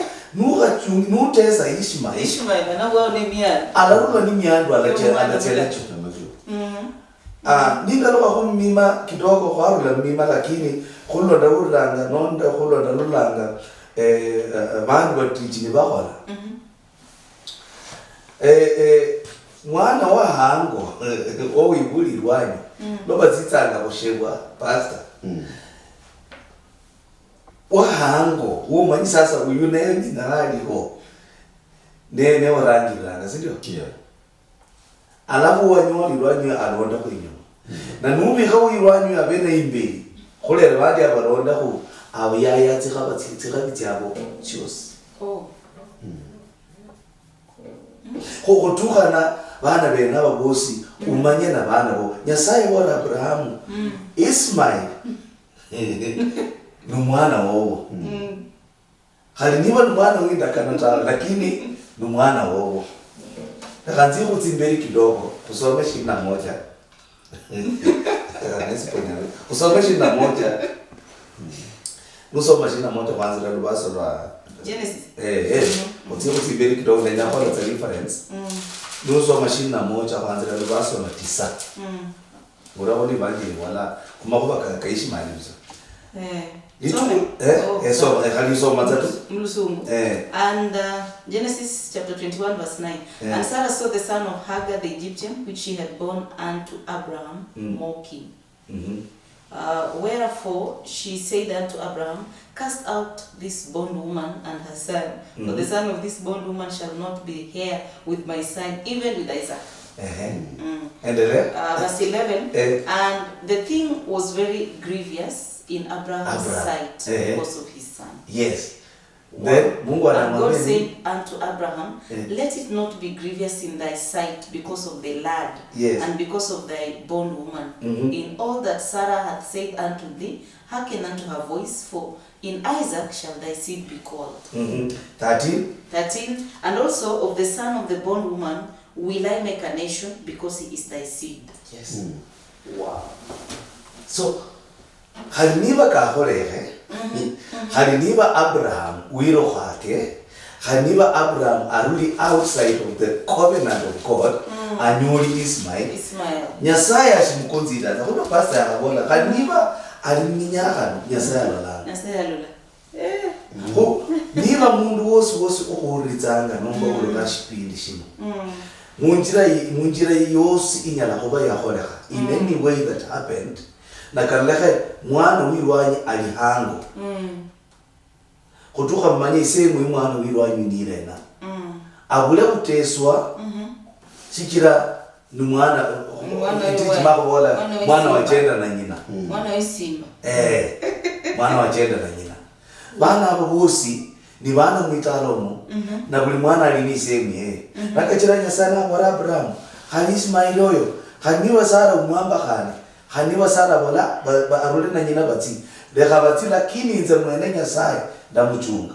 nutesa Ismaili na wao ni miya alaruma ni miyandu alatelecho ningalo kwa mima kidogo kwa mima lakini khulonda uranga nonda khulonda lulanga bantu batichini bakhola mwana wa hango owibulirwanyu loba tsitsanga kushebwa pastor wa hango womanyi sasa uyu naye ninaliho ne orangiranga sindio alafu wanyolirwanyu alonda kwinyuma na numikha wirwanyu abene imbeli khulera bandi abalonda khu abo yaya tsikha bityabo chosi khotukhana bana bena babosi umanye na bana bo nyasaye wa Abrahamu Ismail numwana wowo khali niba numwana windakana ta lakini numwana wowo takanzi kutsimbeli kidogo kusome 21 kusome 21 nusoma 21 kwanza lubaso lwa Genesis mutiko tsibeli kidogo na kwa the reference nusoma 21 kwanza lubaso na 9 ngora ni bangi wala kumakuba kaishi maliza so khali so matatu mlusumu and Genesis chapter 21 verse 9 and Sarah saw the son of Hagar the Egyptian which she had born unto Abraham mocking wherefore she said unto Abraham, cast out this bondwoman and her son, for the son of this bondwoman shall not be heir with my son, even with Isaac. And verse 11, and the thing was very grievous in Abraham's sight because of his son. Yes. Then and God said unto Abraham, let it not be grievous in thy sight because of the lad and because of thy bondwoman. In all that Sarah hath said unto thee, hearken unto her voice, for in Isaac shall thy seed be called. 13. And also of the son of the bondwoman will I make a nation, because he is thy seed. Yes. Wow. So haliniba kahorere haliniba Abraham wiro khake haliniba Abraham aruli outside of the covenant of God anyoli Ismail nyasaya shimkonzida zakuno pastor yakabona haliniba aliminyaka nyasaya lola ko niba mundu wose ukuritsanga nomba uloka shipindi shino munjira yose inyala kuba yakholeka in any way that happened na kalekhe mwana wirwanyi ali hango kutuka mmanye isemu mwana wirwanyi nirena abule kuteswa sikira ni mwana itimakobola mwana wachenda na nyina mwana wesimba mwana wachenda na nyina bana abo bosi ni bana mwitalomo na buli mwana ali ni semu nakachiranya sana kwa Abraham hali Ismail oyo haniwa Sara umwamba khani haniwa Sara bola arule na nyina bati leka bati lakini nze mwene Nyasaye ndamuchunga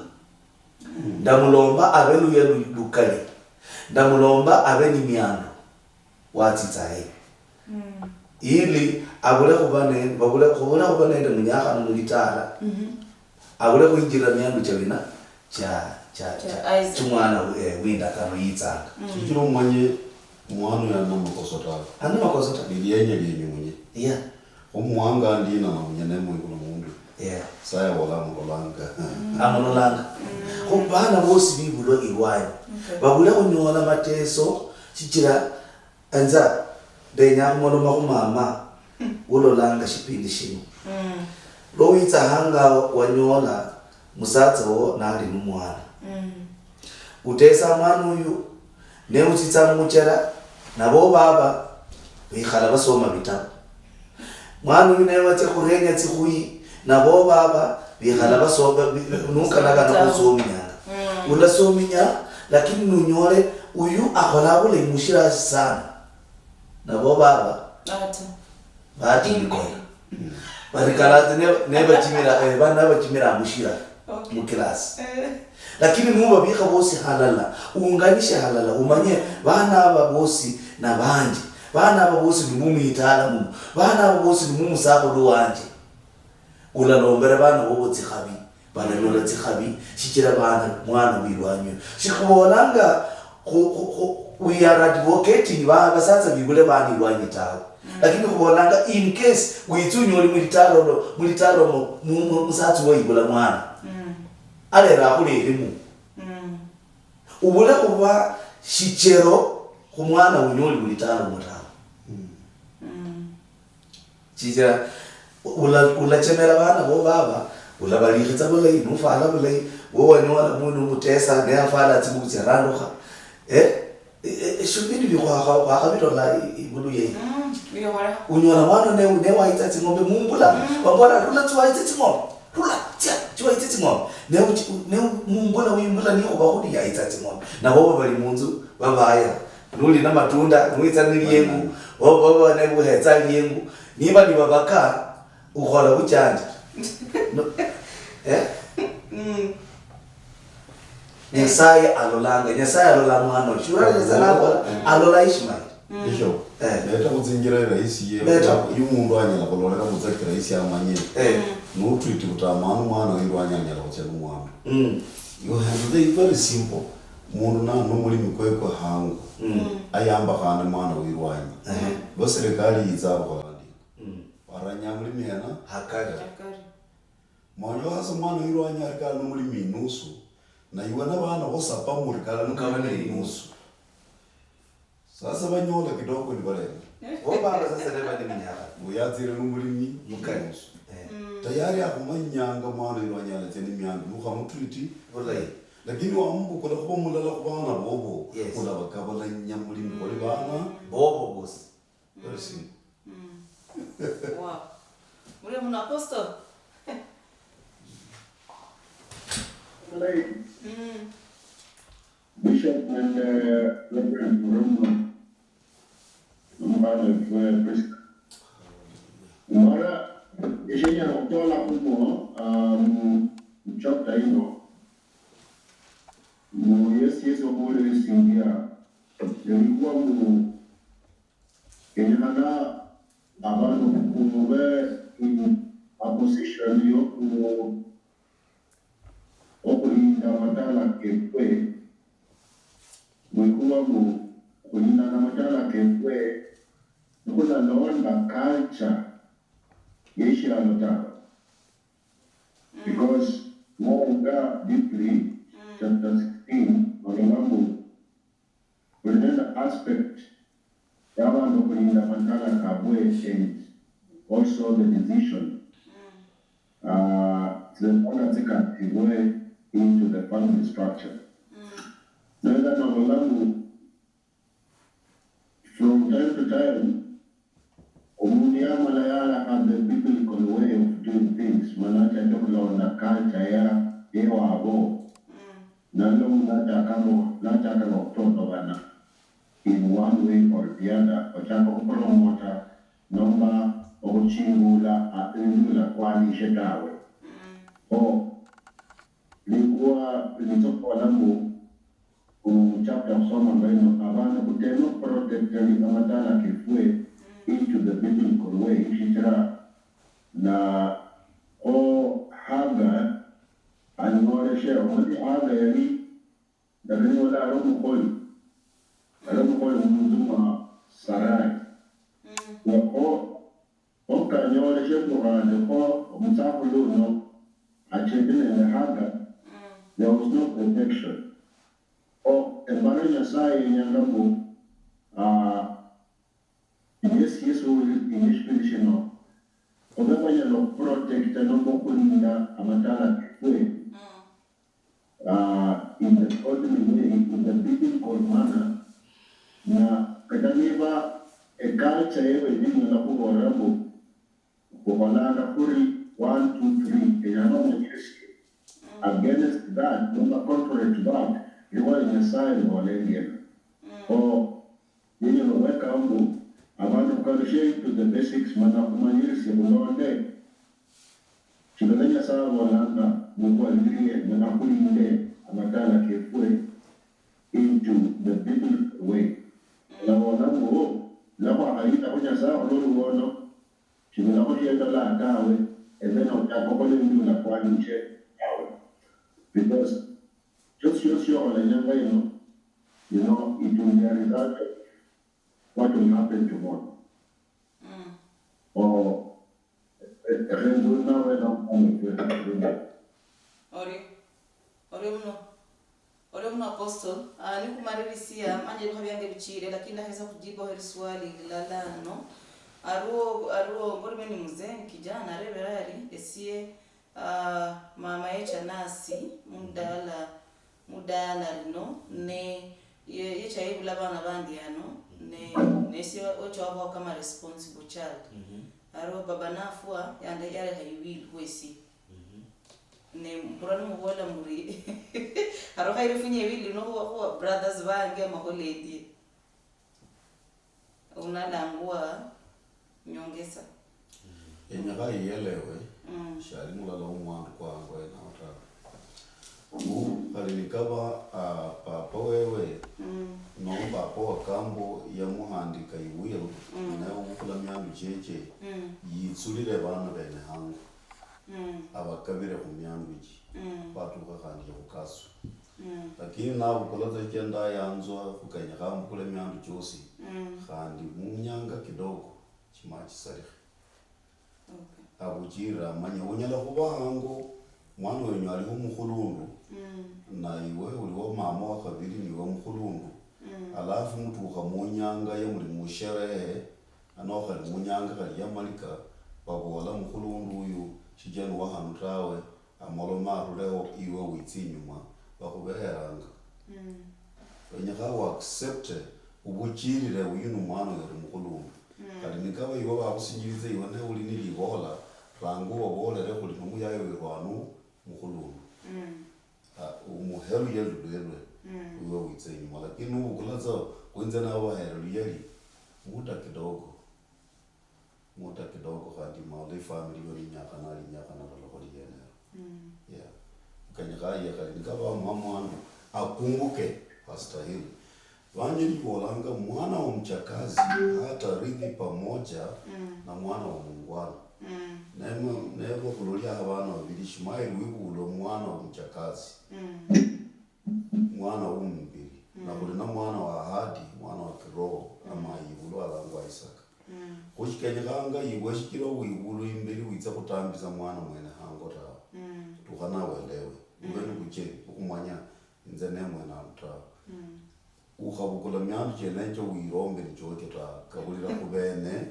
ndamulomba abe luya lukali ndamulomba abe ni miano watitaye ili abule kubane kubane ende munyaka no mulitala abule kuinjira miano chabina cha mwana winda kama yitsanga kiro manye mwana ya namakosota ana makosota niliyenye mwenye umwanga ndina na munyane mu ikuno mundu saya wala ngolanga amolanga ko bana bosi bibulo iwayo babula kunyola mateso chichira anza benya ngono mama ulolanga shipindi shino lo hanga wanyola musatso nali numwana utesa mwana uyu ne utitsa muchera nabo baba bikhala basoma bitabu mwana uyu naye watse kurenya tsikhuyi nabo baba bikhala basoma nunkanaga nokuzominyanga ulasominya lakini nunyole uyu akhola bule mushira sana nabo baba bati nikoya barikala neba chimira bana bachimira mushira mu class lakini muba bika bosi halala uunganishe halala umanye bana aba bosi na banje bana aba bosi ni mumitala mu bana aba bosi ni mumusako do wanje ulalombera bana bobo tsikhabi bana nola tsikhabi shikira bana mwana bilwanyo shikubonanga we are advocating baba sasa bibule bani ilwanye tawo lakini kubonanga in case uitunyoli mulitalo musatsi woyibula mwana alera kulelimu ubula kuba shichero kumwana unyoli mulitalo mutawo chicha ulachemera bana bo baba ulabalihitsa bulayi nufala bulayi wo wanyola mundu mutesa ne afala tsibutsya randoka shubini bikwa kabitola ibulu yeyi unyola mwana ne waitsatsi ngombe mumbula wabona rula tsuwaitsatsi ngombe rula tsia tsuwaitsatsi ngombe ne mumbula uyimbula ni kuba kuti yaitsatsi ngombe nabo bali munzu babaya nuli na matunda nuitsa niliyengu baba ne buhetsa liyengu niba ni babaka ukhola buchanja Nyasaye alola mwana shura zalabo alola Ishmael isho leta kuzingira rahisi ye yumundu anyala kolorera muzakira rahisi amanye no treat utamanu mwana wirwanya kuchana mwana you have it very simple mundu na no muri mikweko hangu ayamba kana mwana wirwanya bo serikali izaba kwandi waranya muri mihena hakari mwanyo hasa mwana wirwanya arika no muri minusu na iwana bana bosapa muri kala nukabane inusu sasa banyola kidogo ni bare bo baba sasa leba ni minyaka muyazire numulimi mukanusu tayari akumanyanga mwana irwanyala teni myanga mukamutwiti bulayi lakini wambu kola kuba mulala kubana bobo kola bakabala nyamulimi kole bana bobo bosi merci wow muri mun apostle Bishop and Reverend Roman, President. Mara, ishenya kutola kumo chapter ino. Yes omole singia. Yalikuwa kenyana abantu kumube in opposition yo okulinda matala kepwe mwikuwa kulinda na matala kepwe nukula londa culture yeshi alotaka because mwonga deeply chapter 16 nolongambu kulinda aspect yabantu kulinda matala kabwe and also the decision the one that can way into the family structure. Nenda na walangu from time to time umunia malayala and the biblical way of doing things manacha ndokula na culture ya ewa abo nalo nacha kama kutoka bana in one way or the other ochaka kupromota nomba okuchingula atendula kwani shetawe likuwa litoka langu chapter kusoma mbeno abana kuteno protectali amatala kifue into the biblical way shitira na haga animoreshe wani haga yari dakini wala aromu koli mzuma sarai na oka nyoreshe the call no, there was no protection. Or a marriage aside in Yangabu, yes, in this position. Although you know, protect the number of Amatala way, in the ordinary way, in the biblical manner, na kadaniba a culture ever living na kuborabu, kubolana kuri 1, 2, 3, and another against that, not contrary to that, you were in a side of Olympian. Or, you know, welcome. I want to correct to the basics, Manakumanis, you know, one day. Chilanya Sawa Landa, Mukuli, Manakuli Day, Amatala Kefue, into the biblical way. Lawanamo, Lava Haita Unyasa, Lulu, Chilanakoya Latawe, and then I'll talk about it in the quality check. Because just your you know, it will be a result of what will happen tomorrow. Or Ore mno apostle, ni kumarisia manje bikabyange bichire lakini naweza kujibu hili swali lalano. Aruo ngorime ni mzee kijana reverari esie mama yecha nasi mudala rino ne yecha yibula bana bandi ano ne si ocho abo kama responsible child. Aruo baba nafua yande yale hayiwili kwesi. Ne mburano mubola muri aroka irifunye wili no huwa brothers bange maholedi unalangua nyongesa Enyaka yelewe shari mulala umwana kwangu na wata halinikaba papa wewe no papa wakambo ya muhandika iwilo na ukula myandu cheche yitsulile bana bene hangu abakabire ku myandu iki batuka kandi kukasu lakini nabo kolaza kenda yanzwa kukanya kama kule myandu cyose kandi munyanga kidogo chimachi sari abujira manya unyala kuba hango mwana wenyu ali umukhulundu na iwe uliwo mama wa kabiri niwe umukhulundu alafu mtu ukamunyanga ye muri musherehe anoka munyanga kali yamalika babola umukhulundu uyu chijana wa hanutawe amoloma ruleho iwe witsinyuma bakubeheranga wenyaka wa accept ubujirire uyinu mwana yari umukhulundu kali nikaba iwe bakusinjirize iwe ne uli nilibola rangu wabolere kuli numuyayo wirwanu mukhulundu umuhelu yelulelwe uwe witsinyuma lakini ukulaza kwenza na wahelu yeli muda kidogo kandi maule family yo nyaka na lokoli yene kanyaka ya kali nikaba mama wangu akumbuke pastor hili wanje libolanga mwana wa mchakazi hata ridhi pamoja na mwana wa mungwana nebo kulolia abana babiri Shimaeli wibulo mwana wa mchakazi mwana w'umubiri na buri na mwana wa ahadi mwana wa kiroho ama yibulo alangwa Isaka kushikenya kanga yiwashikiro wibulo imbeli witsa kutambiza mwana mwene hango ta tukana welewe ubeni kucheri ukumanya nzene mwena ta ukhabukula myandu chenencho wirombe nichoke ta kabulira kubene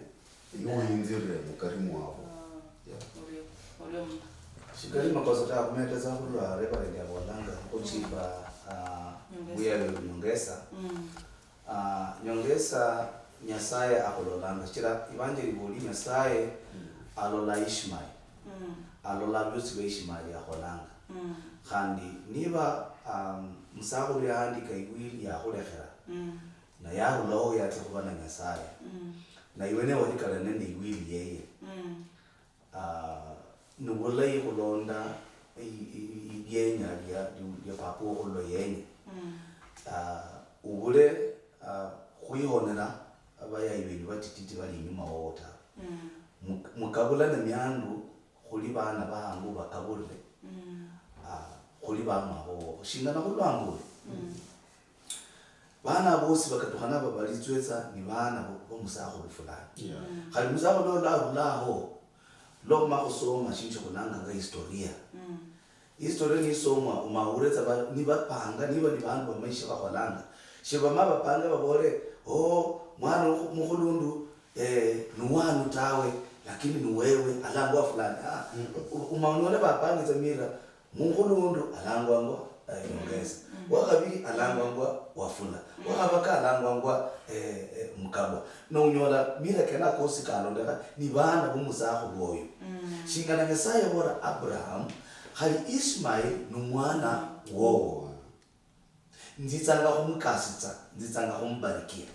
yuinzire mukarimu wabo shikali makosa ta kumeteza kulwa reverend ya Bolanga kuchiba buyalo nyongesa nyongesa Nyasaye akololanga chira evangeli boli Nyasaye alola Ishmael alola lusi Ishmael akolanga kandi niba musahuri handika iwili ya kolekera na ya lo ya tukubana Nyasaye na iwene walikala nene iwili yeye nubulai kulonda yenya ya papo kullo yenya ubule khuyonera abaya ibeli batititi bali nyuma wota mukabula na myandu khuli bana bahangu bakabule khuli bama ho shingana kulwangu bana bosi bakatukhana babalizweza ni bana bo musakho fulani khali musakho lo laho lo makusoma shintsho kunanga nga historia historia ni soma umaureza ba ni bapanga ni bantu bamaisha bakolanga shiba mabapanga babore mwana mukhulundu nuwanu tawe lakini ni wewe alangwa fulani umaonole bapanga zamira mukhulundu alangwa ngo ayongeza wakabiri alangwa ngo wafula wakabaka alangwa ngo mukabwa no unyola mira kana kosi kalondeka ni bana bumuzaho boyo shingana ngesaya bora Abraham hali Ismail numwana wowo nzitsanga kumukasitsa nzitsanga kumbarikia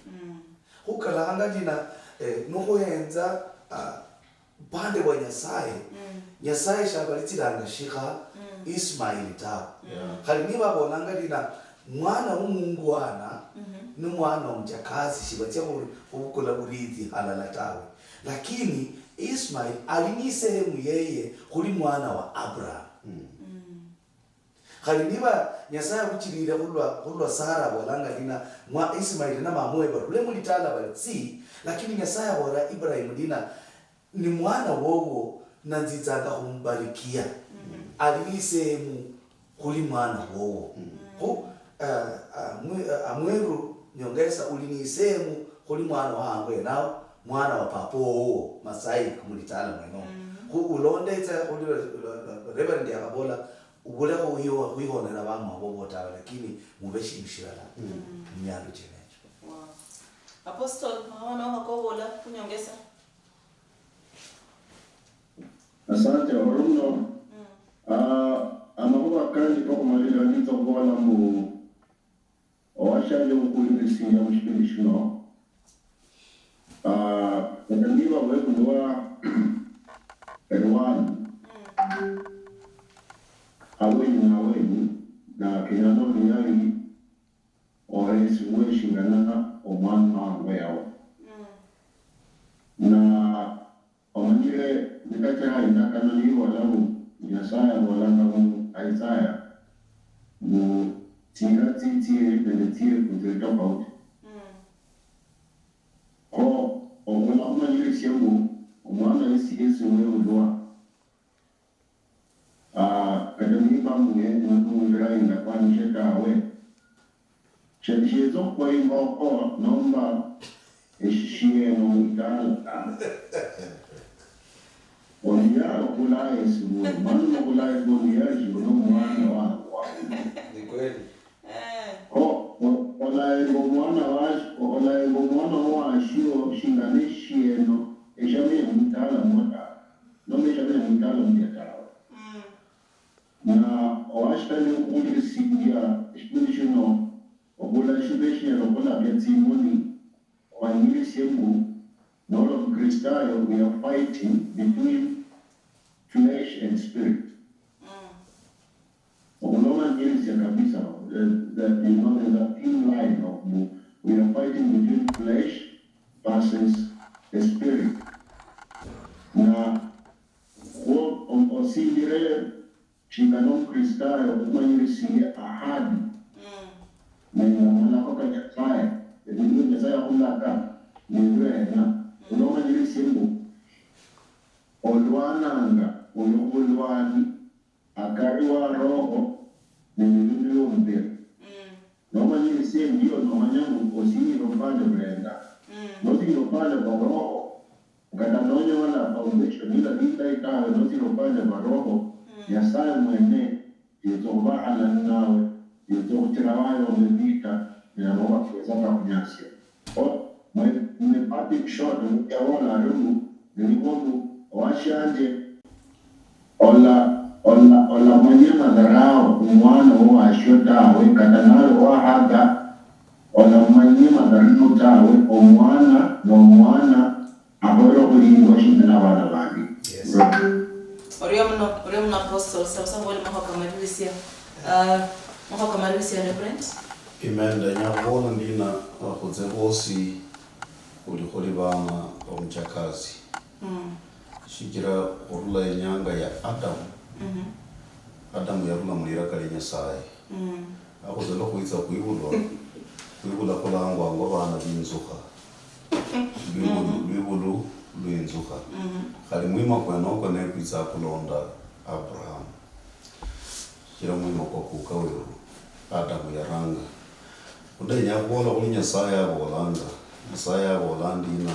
kukalanga dina nokuyenza pande wa Nyasaye Nyasaye shabalitsidanga shika Ismail ta hali ni babonanga dina mwana w'umungwana n'umwana w'umjakazi shibatya ukula burithi halala tawe lakini Ismail alini sehemu yeye kuli mwana wa Abraham hali niba Nyasaye kuchirira kulwa Sara bolanga dina mwa Ismail na mamwe barule mulitala balitsi lakini Nyasaye bora Ibrahim dina ni mwana wowo na nzitsanga kumbarikia alini sehemu kuli mwana wowo amweru nyongesa ulini sehemu kuli mwana wangu nao mwana wa papo Masai kumulitala mweno ulondetsa reverend yakabola ubule ko uyihonera bamwe bobota lakini mubeshimshira mnyalo chenecho Apostle mawana wakobola kunyongesa Asante waruno amakuba kandi kokumalira nitobola mu owashaje ukulisinja mushipindi shino niba wekunwa erwani awenyi na kinano niyari oresi weshingana omwana weyawo na omanyire nikache haina kanani walamu Nyasaye walanga mu Isaiah mu tira titie kutere tofauti omwana omanyire siemu omwana isi Yesu weulwa kadani bamuye n'umundira inda kwanishe tawe chezo kwa imoko nomba eshishiye no mutala Onya kula Yesu mwana kula Yesu ni yaji no mwana wa ni kweli Ola mwana wa shio shinganishi eno eshame mutala mwata no meshame mutala mwata na owashitani ukulisikia espiritual obola shibeshi obola byatimoni wanyiri sembu no Christayo we are fighting between flesh and spirit Oboloma nyiri kabisa that there's a thin line of we are fighting between flesh versus the spirit na osindire chingano Kristayo umanyiri siye ahadi na mwana kwa Nyasaye ndio Nyasaye kulaka ndio na umanyiri simbu olwananga olwani akari wa roho ndio mbele nomanyiri simbu ndio nomanyangu osini ropande brenda noti ropande kwa roho Gadanonyo wala foundation ila itawe noti ropande kwa roho Nyasaye mwene yetobahala nawe yetokutirawayo mbika na roho kweza kunyasya mepati shot mtaona rungu nilipomu washanje ola manyema dharao mwana wa ashota we katanalo wa haga ola manyema dharao tawe omwana no mwana aboro kulingo shindana bana bandi yes Oriam apostle sasa wale mahakamalisia reverend imenda nyabona ndina kudzebosi ulikoli bama omchakazi shigira urula nyanga ya Adam yarula mulira kali Nyasaye akozelo kuitsa kuibula kolangwa ngo bana binzuka bibulu lwinzuka khali mwima kwenoko nekwitsa kulonda Abraham kila mwima kwa kuka weru Adamu yaranga udenya kubola kuli Nyasaye abolanga Nyasaye abolanda ina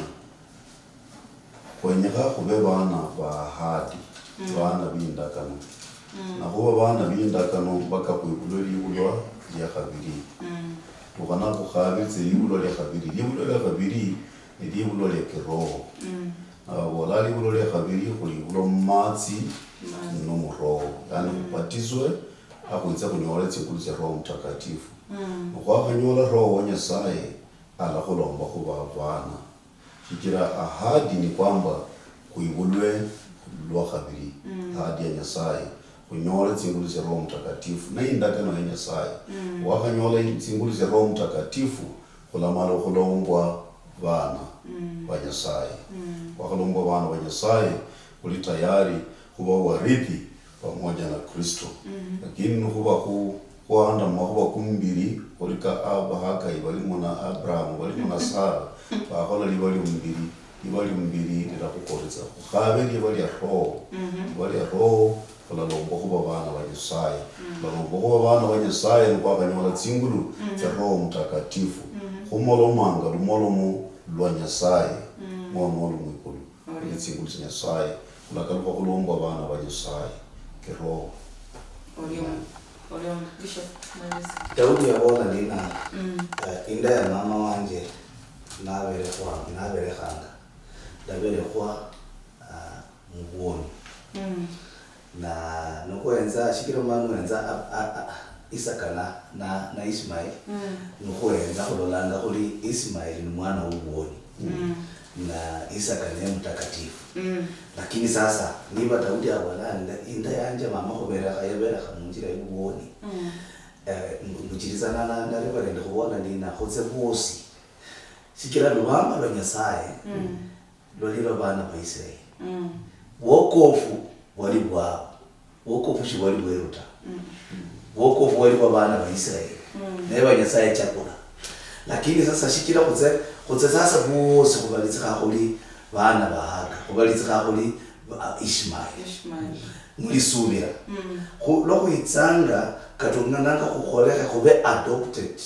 kwenyeka kube bana ba ahadi bana b'indakano naho bana b'indakano bakakwibulwa libulwa lya kabiri ukana kukhabitse libulwa lya kabiri ni libulwa lya kiroho abola libulwa lya kabiri kulibulwa mumatsi no muroho yani kubatizwe akwitsa kunyola tsikulu tsa Roho Mtakatifu ukwakanyola Roho wa Nyasaye ala kulomba kuba bana kikira ahadi ni kwamba kuibulwe lwa kabiri ahadi ya Nyasaye kunyola tsingulu za Roho Mtakatifu na indakano ya Nyasaye wakanyola tsingulu za Roho Mtakatifu kulamala kulombwa bana wa Nyasaye wakalombwa bana wa Nyasaye kuli tayari kuba warithi pamoja na Kristo lakini nukuba kuanda makuba kumbiri kulika Haka ibalimu na Abraham ibalimu na Sara bakola libali umbiri litakukoleza kukhabeli ibali ya roho kula lombo kuba bana wa Nyasaye balombo kuba bana wa Nyasaye nkwakanyola tsingulu tsa Roho Mtakatifu khumolomanga lumolomo lwa Nyasaye mwono lumwikulu tsingulu tsa Nyasaye kulakaluka kulomba bana wa Nyasaye kiroho Bishop Moses. Daudi yabona lina inda ya mama wanje nabere khanga dabere kwa muboni na nokwenza shikiro manu wenza Isaka na Ismail nokwenza kulolanga kuli Ismail ni mwana w'uboni na Isaka ni mtakatifu lakini sasa niba Daudi abalanda inda yanje mama khobera khayebera khamunjira y'uboni nguchirizana na reverend khobona lina khotse bosi shikira lubamba lwa Nyasaye lolilo bana ba Israeli wokofu wali bwabo wokofu shi wali bweruta wokofu wali kwa bana ba Israeli neba Nyasaye chakula lakini sasa shikira khotse sasa bosi khobalitsa kholi bana ba Haka khobalitsa kholi Ishmael mulisubira lokho itsanga katonga nanga khukholeka khobe adopted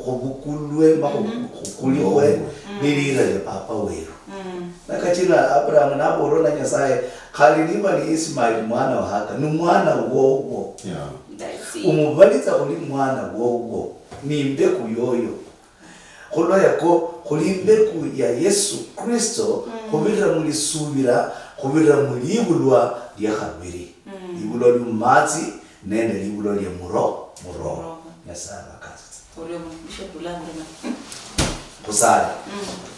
khobukulwe makuliwe bilira le papa weru nakachira Abraham naborona Nyasaye khaliliba ni Ismail mwana wa Haka ni mwana wowo umubalitsa kuli mwana wowo ni mbeku yoyo kholo yako khuli mbeku ya Yesu Kristo khobira mulisubira khobira mulibulwa lya khabiri libulwa lumatsi nene libulwa lya muro Nyasaye akazi Bishop Landana. kusala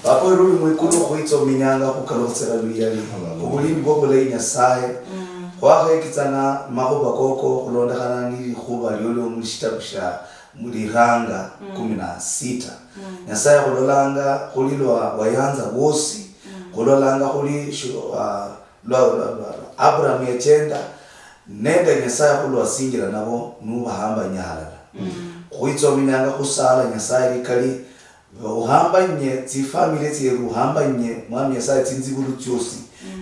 bapo ruli mwikulu khoitso minyanga kukalotsela luyali ubulimi bobole Nyasaye khwakhekitsana magoba koko kulondekana ni khuba lyolo mushtabusha muliranga 16 Nyasaye kulolanga kulilwa wayanza wosi kulolanga kuli Abraham yechenda nende Nyasaye kulwa singira nabo nubahamba nyala khoitso minyanga kusala Nyasaye likali uhambanye tsifamily tsiru uhambanye mwami Nyasaye tsinzibulu tyosi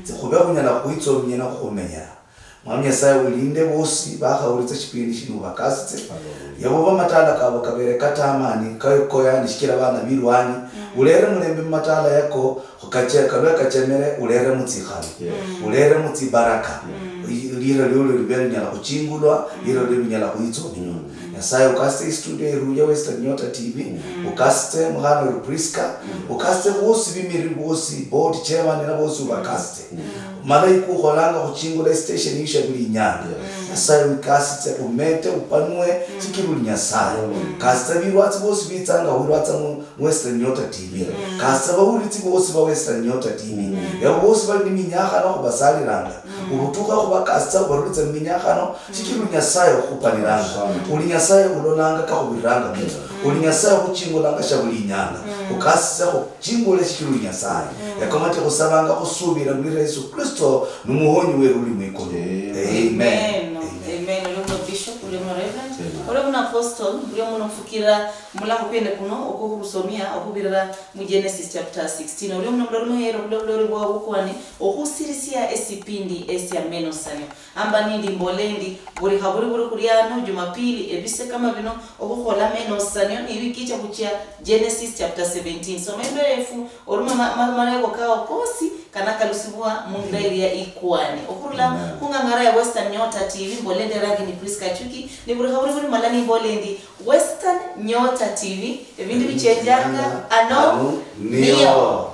tsikhobe kunyala khoitso minyana khomenya mwami Nyasaye ulinde bosi bakhaulitse chipindi shino bakasitse yabo bamatala kabo kabere katamani kayokoyani shikira bana birwani ulere mulembe matala yako khokacheka lwekachemere ulere mutsikhani ulere mutsibaraka liro lyolo libele nyala kuchingulwa liro libinyala kuitso Nyasaye ukaste studio ruya Western Nyota TV ukaste mhano Priska ukaste bosi bimiri bosi board chairman na bosi ubakaste malaiku kholanga kuchingula station isha buli nyanga Nyasaye ukaste umete upanue chikiru Nyasaye kaste birwatsi bosi bitsanga urwatsa mu Western Nyota TV kaste bawulitsi bosi ba Western Nyota TV yabo bosi bali minyaka na kubasaliranga ubutuka kubakasta barutse minyaka no chikiru Nyasaye kupaniranga uli Nyasaye ulolanga ka kubiranga uli Nyasaye kuchingulanga shabuli nyanga ukasisa kuchingule chikiru Nyasaye yakamate kusabanga kusubira muri Yesu Kristo numuhonyi weru uli mwikole amen Amen. Bishop Reverend. apostle mlio munofukira mulango kwene kuno okukusomia okubirira mu Genesis chapter 16 olio mnomdoro hero blodoro bwa ukwani okusirisia esipindi esi Amenosanio amba nindi mbolendi buri haburi kuriano Jumapili ebise kama bino okukola Amenosanio ni wiki cha kuchia Genesis chapter 17 so memberefu oruma marego kao kosi kana kalusibwa mungira ya ikwani okurula kungangara ya Western Nyota TV mbolende rangi ni Priska Chuki ni buri haburi malani mbolendi Western Nyota TV ebindi bichenjanga ano niyo